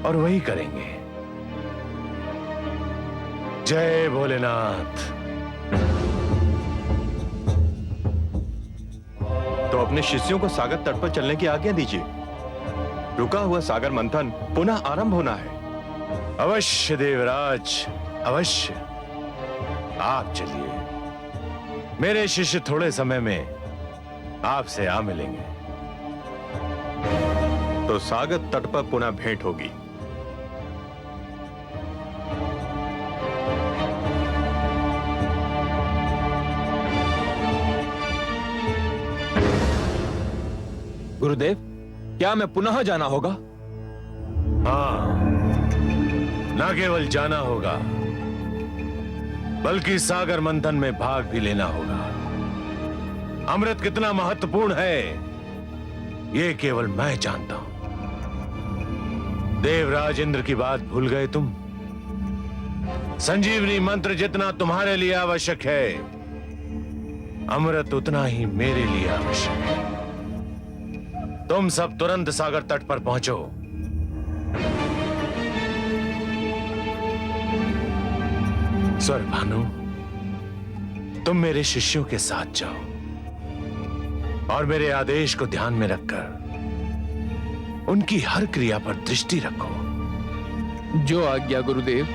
और वही करेंगे। जय भोलेनाथ। तो अपने शिष्यों को सागर तट पर चलने की आज्ञा दीजिए। रुका हुआ सागर मंथन पुनः आरंभ होना है। अवश्य देवराज, अवश्य। आप चलिए, मेरे शिष्य थोड़े समय में आपसे आ मिलेंगे। तो सागर तट पर पुनः भेंट होगी। गुरुदेव, क्या मैं पुनः जाना होगा? हाँ, न केवल जाना होगा बल्कि सागर मंथन में भाग भी लेना होगा। अमृत कितना महत्वपूर्ण है ये केवल मैं जानता हूं। देवराज इंद्र की बात भूल गए तुम? संजीवनी मंत्र जितना तुम्हारे लिए आवश्यक है, अमृत उतना ही मेरे लिए आवश्यक है। तुम सब तुरंत सागर तट पर पहुंचो। स्वर्भानु, तुम मेरे शिष्यों के साथ जाओ और मेरे आदेश को ध्यान में रखकर उनकी हर क्रिया पर दृष्टि रखो। जो आज्ञा गुरुदेव।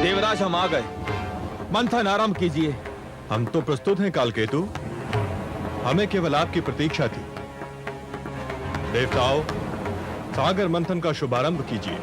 देवराज, हम आ गए। मंथन आरंभ कीजिए। हम तो प्रस्तुत हैं कालकेतु। हमें केवल आपकी प्रतीक्षा थी। देवताओं, सागर मंथन का शुभारंभ कीजिए।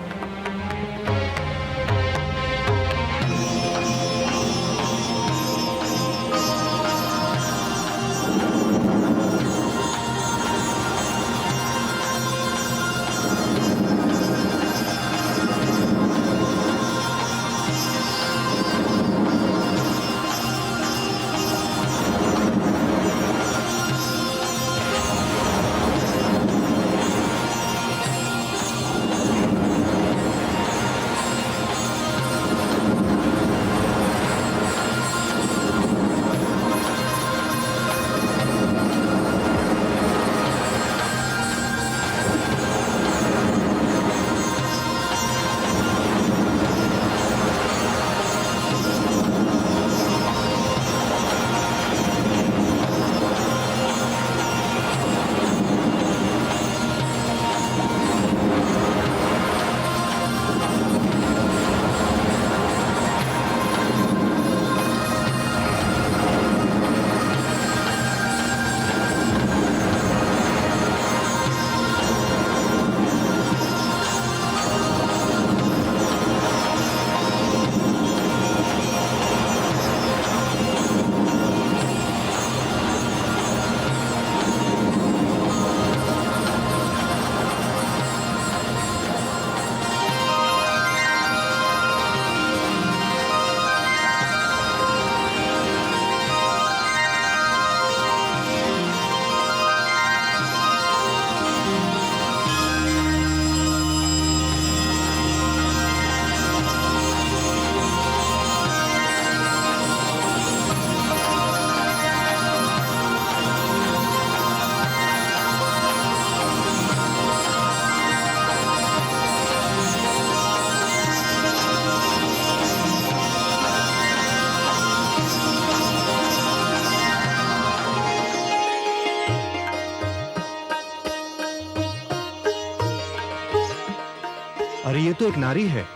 अरे ये तो एक नारी है।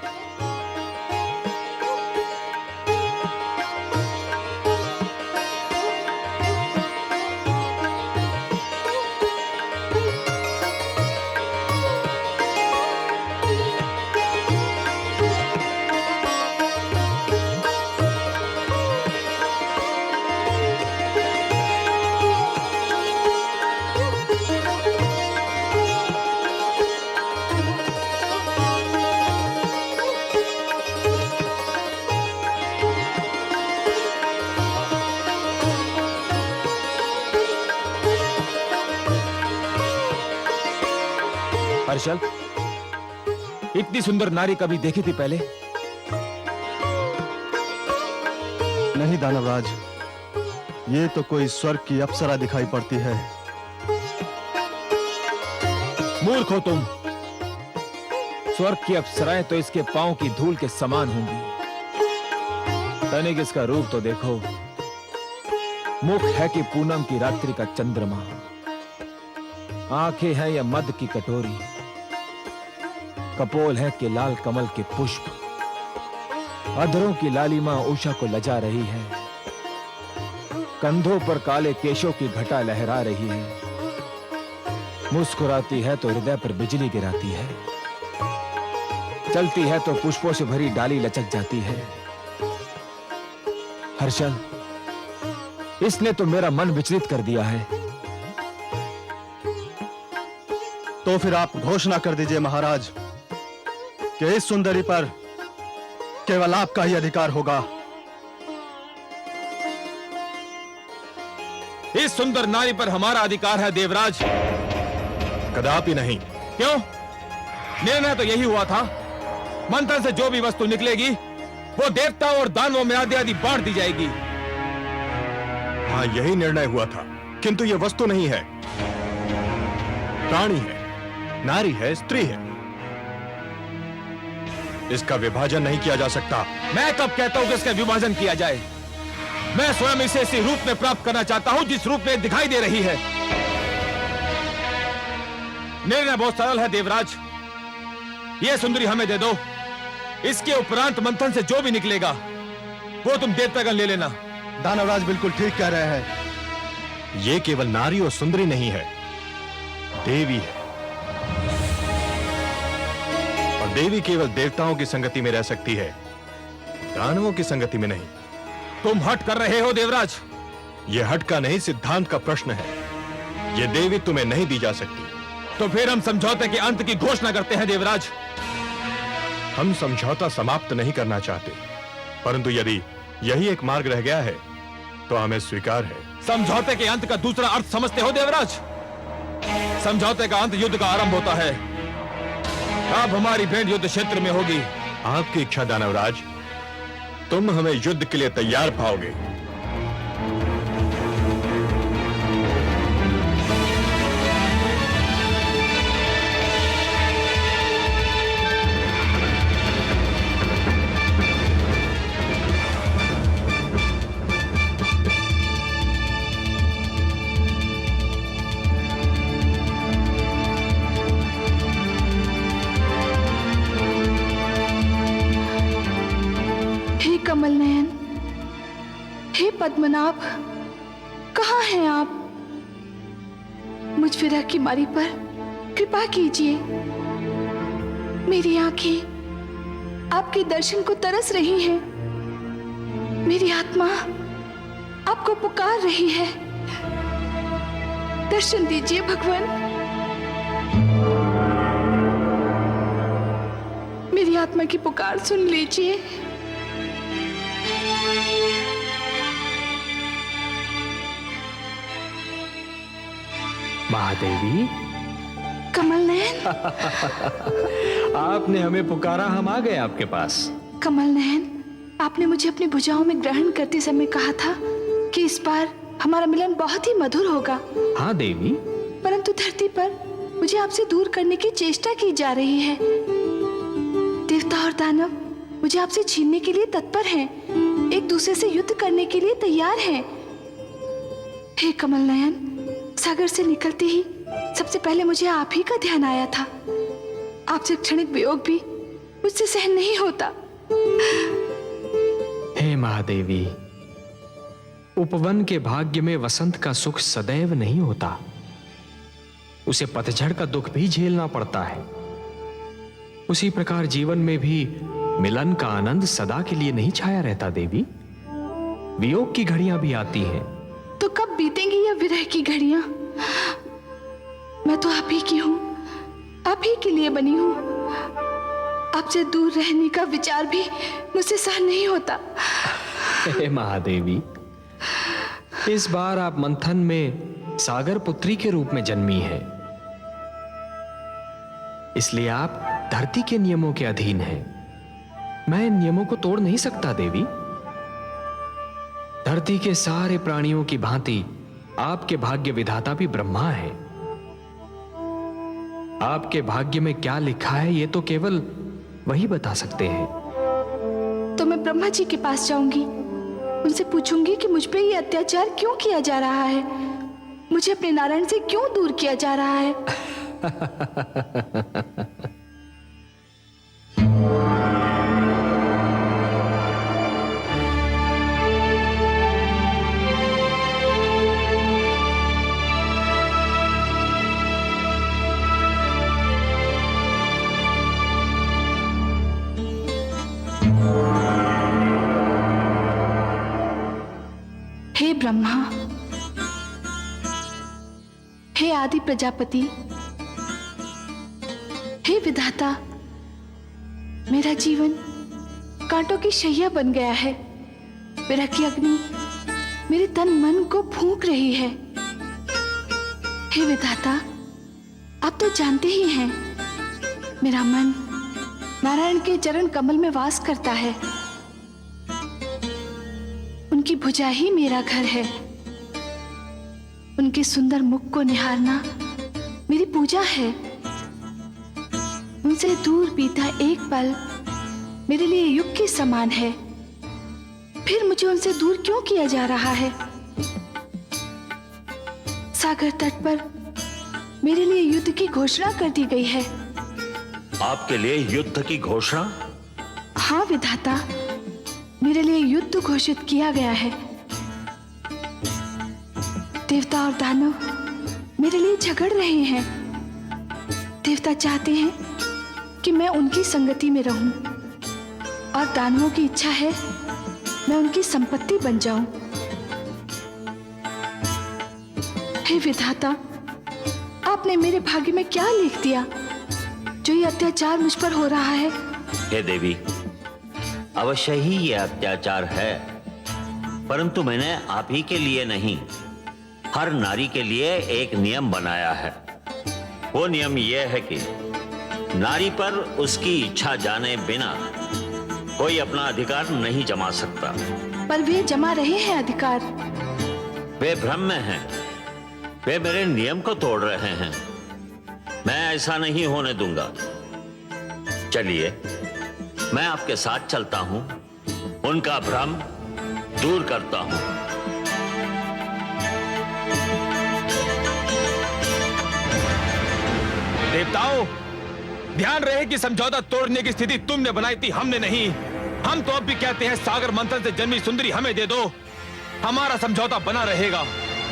हर्षल, इतनी सुंदर नारी कभी देखी थी पहले? नहीं दानवराज, ये तो कोई स्वर्ग की अप्सरा दिखाई पड़ती है। मूर्ख हो तुम। स्वर्ग की अप्सराएं तो इसके पांव की धूल के समान होंगी। तनिक इसका रूप तो देखो। मुख है कि पूनम की रात्रि का चंद्रमा, आंखें हैं या मद की कटोरी, कपोल है कि लाल कमल के पुष्प, अधरों की लालिमा उषा को लजा रही है, कंधों पर काले केशों की घटा लहरा रही है, मुस्कुराती है तो हृदय पर बिजली गिराती है, चलती है तो पुष्पों से भरी डाली लचक जाती है। हर्षल, इसने तो मेरा मन विचलित कर दिया है। तो फिर आप घोषणा कर दीजिए महाराज कि इस सुंदरी पर केवल आपका ही अधिकार होगा। इस सुंदर नारी पर हमारा अधिकार है देवराज। कदापि नहीं। क्यों? निर्णय तो यही हुआ था, मंथन से जो भी वस्तु निकलेगी वो देवता और दानवों में आदि आदि बांट दी जाएगी। हाँ, यही निर्णय हुआ था, किंतु ये वस्तु नहीं है, प्राणी है, नारी है, स्त्री है। इसका विभाजन नहीं किया जा सकता। मैं कब कहता हूं कि इसका विभाजन किया जाए? मैं स्वयं इसे इसी रूप में प्राप्त करना चाहता हूं जिस रूप में दिखाई दे रही है। निर्णय बहुत सरल है देवराज, यह सुंदरी हमें दे दो। इसके उपरांत मंथन से जो भी निकलेगा वो तुम देवतागण ले लेना। दानवराज बिल्कुल ठीक कह रहे हैं। ये केवल नारी और सुंदरी नहीं है, देवी है। और देवी केवल देवताओं की संगति में रह सकती है, दानवों की संगति में नहीं। तुम हट कर रहे हो देवराज। यह हट का नहीं, सिद्धांत का प्रश्न है। यह देवी तुम्हें नहीं दी जा सकती। तो फिर हम समझौते के अंत की घोषणा करते हैं देवराज। हम समझौता समाप्त नहीं करना चाहते, परंतु यदि यही एक मार्ग रह गया है तो हमें स्वीकार है। समझौते के अंत का दूसरा अर्थ समझते हो देवराज? समझौते का अंत युद्ध का आरंभ होता है। अब हमारी भेंट युद्ध क्षेत्र में होगी। आपकी इच्छा दानवराज, तुम हमें युद्ध के लिए तैयार पाओगे। कमल नयन, हे पद्मनाभ, कहाँ हैं आप? मुझ विरह की मारी पर कृपा कीजिए। मेरी आंखें आपके दर्शन को तरस रही हैं। मेरी आत्मा आपको पुकार रही है। दर्शन दीजिए भगवान। मेरी आत्मा की पुकार सुन लीजिए। महादेवी, कमल नयन, आपने हमें पुकारा, हम आ गए आपके पास। कमल नयन, आपने मुझे अपनी भुजाओं में ग्रहण करते समय कहा था कि इस बार हमारा मिलन बहुत ही मधुर होगा। हाँ देवी। परंतु धरती पर मुझे आपसे दूर करने की चेष्टा की जा रही है। देवता और दानव मुझे आपसे छीनने के लिए तत्पर हैं, एक दूसरे से युद्ध करने के लिए तैयार हैं। हे कमल नयन, सागर से निकलते ही सबसे पहले मुझे आप ही का ध्यान आया था। आपसे क्षणिक वियोग भी मुझसे सहन नहीं होता। हे महादेवी, उपवन के भाग्य में वसंत का सुख सदैव नहीं होता, उसे पतझड़ का दुख भी झेलना पड़ता है। उसी प्रकार जीवन में भी मिलन का आनंद सदा के लिए नहीं छाया रहता देवी। वियोग की घड़ियां भी आती हैं। तो कब बीतेंगी यह विरह की घड़ियां? मैं तो आप ही की हूं, आप ही के लिए बनी हूं। आपसे दूर रहने का विचार भी मुझसे सहन नहीं होता। हे महादेवी, इस बार आप मंथन में सागर पुत्री के रूप में जन्मी हैं, इसलिए आप धरती के नियमों के अधीन हैं। मैं इन नियमों को तोड़ नहीं सकता देवी। धरती के सारे प्राणियों की भांति आपके भाग्य विधाता भी ब्रह्मा है। आपके भाग्य में क्या लिखा है ये तो केवल वही बता सकते हैं। तो मैं ब्रह्मा जी के पास जाऊंगी, उनसे पूछूंगी कि मुझ पे ये अत्याचार क्यों किया जा रहा है, मुझे अपने नारायण से क्यों दूर किया जा रहा है। हे ब्रह्मा, हे आदि प्रजापति, हे विधाता, मेरा जीवन कांटों की शैया बन गया है। विरह की अग्नि मेरे तन मन को फूंक रही है। हे विधाता, आप तो जानते ही हैं, मेरा मन नारायण के चरण कमल में वास करता है। उनकी भुजा ही मेरा घर है। उनके सुंदर मुख को निहारना मेरी पूजा है। उनसे दूर बीता एक पल मेरे लिए युग के समान है। फिर मुझे उनसे दूर क्यों किया जा रहा है? सागर तट पर मेरे लिए युद्ध की घोषणा कर दी गई है। आपके लिए युद्ध की घोषणा? हाँ विधाता, मेरे लिए युद्ध घोषित किया गया है। देवता और दानव मेरे लिए झगड़ रहे हैं। देवता चाहते हैं कि मैं उनकी संगति में रहूं और दानवों की इच्छा है मैं उनकी संपत्ति बन जाऊं। हे विधाता, आपने मेरे भाग्य में क्या लिख दिया जो ये अत्याचार मुझ पर हो रहा है? हे देवी, अवश्य ही ये अत्याचार है, परंतु मैंने आप ही के लिए नहीं, हर नारी के लिए एक नियम बनाया है। वो नियम यह है कि नारी पर उसकी इच्छा जाने बिना कोई अपना अधिकार नहीं जमा सकता। पर वे जमा रहे हैं अधिकार। वे भ्रम में हैं, वे मेरे नियम को तोड़ रहे हैं। मैं ऐसा नहीं होने दूंगा। चलिए, मैं आपके साथ चलता हूं, उनका भ्रम दूर करता हूं। देवताओं, ध्यान रहे कि समझौता तोड़ने की स्थिति तुमने बनाई थी, हमने नहीं। हम तो अब भी कहते हैं सागर मंथन से जन्मी सुंदरी हमें दे दो, हमारा समझौता बना रहेगा।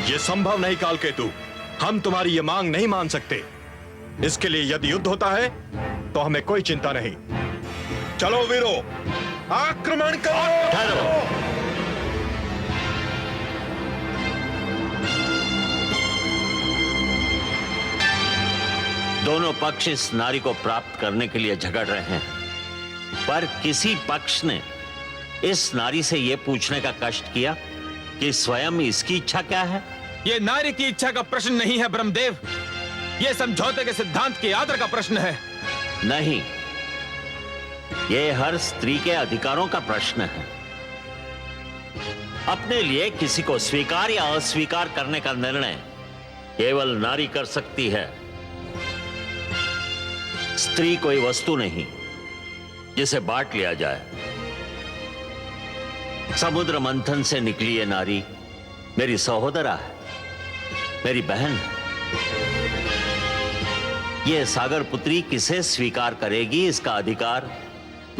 ये संभव नहीं कालकेतु, हम तुम्हारी ये मांग नहीं मान सकते। इसके लिए यदि युद्ध होता है तो हमें कोई चिंता नहीं। चलो वीरो, आक्रमण करो। दोनों पक्ष इस नारी को प्राप्त करने के लिए झगड़ रहे हैं, पर किसी पक्ष ने इस नारी से यह पूछने का कष्ट किया कि स्वयं इसकी इच्छा क्या है? ये नारी की इच्छा का प्रश्न नहीं है ब्रह्मदेव, ये समझौते के सिद्धांत के आदर का प्रश्न है। नहीं, ये हर स्त्री के अधिकारों का प्रश्न है। अपने लिए किसी को स्वीकार या अस्वीकार करने का निर्णय केवल नारी कर सकती है। स्त्री कोई वस्तु नहीं जिसे बांट लिया जाए। समुद्र मंथन से निकली ये नारी मेरी सहोदरा है, मेरी बहन है। ये सागर पुत्री किसे स्वीकार करेगी, इसका अधिकार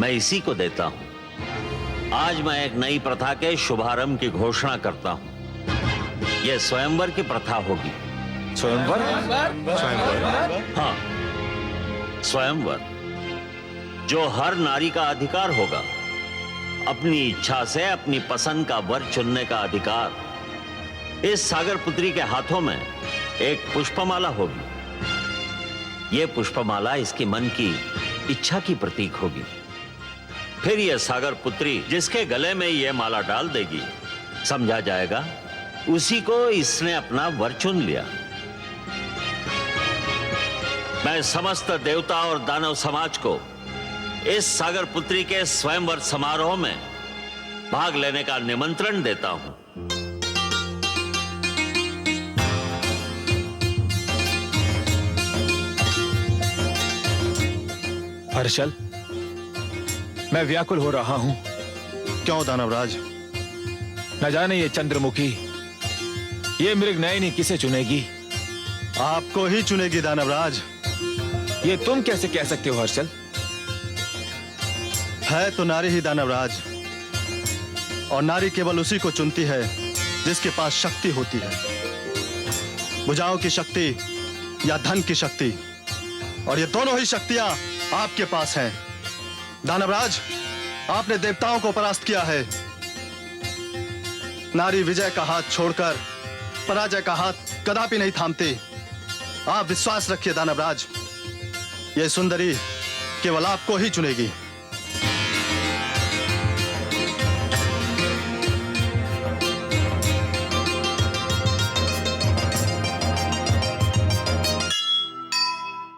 मैं इसी को देता हूं। आज मैं एक नई प्रथा के शुभारंभ की घोषणा करता हूं। यह स्वयंवर की प्रथा होगी। स्वयंवर? हाँ, स्वयंवर, जो हर नारी का अधिकार होगा। अपनी इच्छा से अपनी पसंद का वर चुनने का अधिकार। इस सागर पुत्री के हाथों में एक पुष्पमाला होगी। यह पुष्पमाला इसके मन की इच्छा की प्रतीक होगी। फिर यह सागर पुत्री जिसके गले में यह माला डाल देगी, समझा जाएगा उसी को इसने अपना वर चुन लिया। मैं समस्त देवता और दानव समाज को इस सागर पुत्री के स्वयंवर समारोह में भाग लेने का निमंत्रण देता हूं। हर्षल, मैं व्याकुल हो रहा हूं। क्यों दानवराज? न जाने ये चंद्रमुखी, ये मृगनयनी किसे चुनेगी? आपको ही चुनेगी दानवराज। ये तुम कैसे कह सकते हो हर्षल? है तो नारी ही दानवराज, और नारी केवल उसी को चुनती है जिसके पास शक्ति होती है। भुजाओं की शक्ति या धन की शक्ति, और ये दोनों ही शक्तियां आपके पास हैं। दानवराज, आपने देवताओं को परास्त किया है। नारी विजय का हाथ छोड़कर पराजय का हाथ कदापि नहीं थामती। आप विश्वास रखिए दानवराज, ये सुंदरी केवल आपको ही चुनेगी।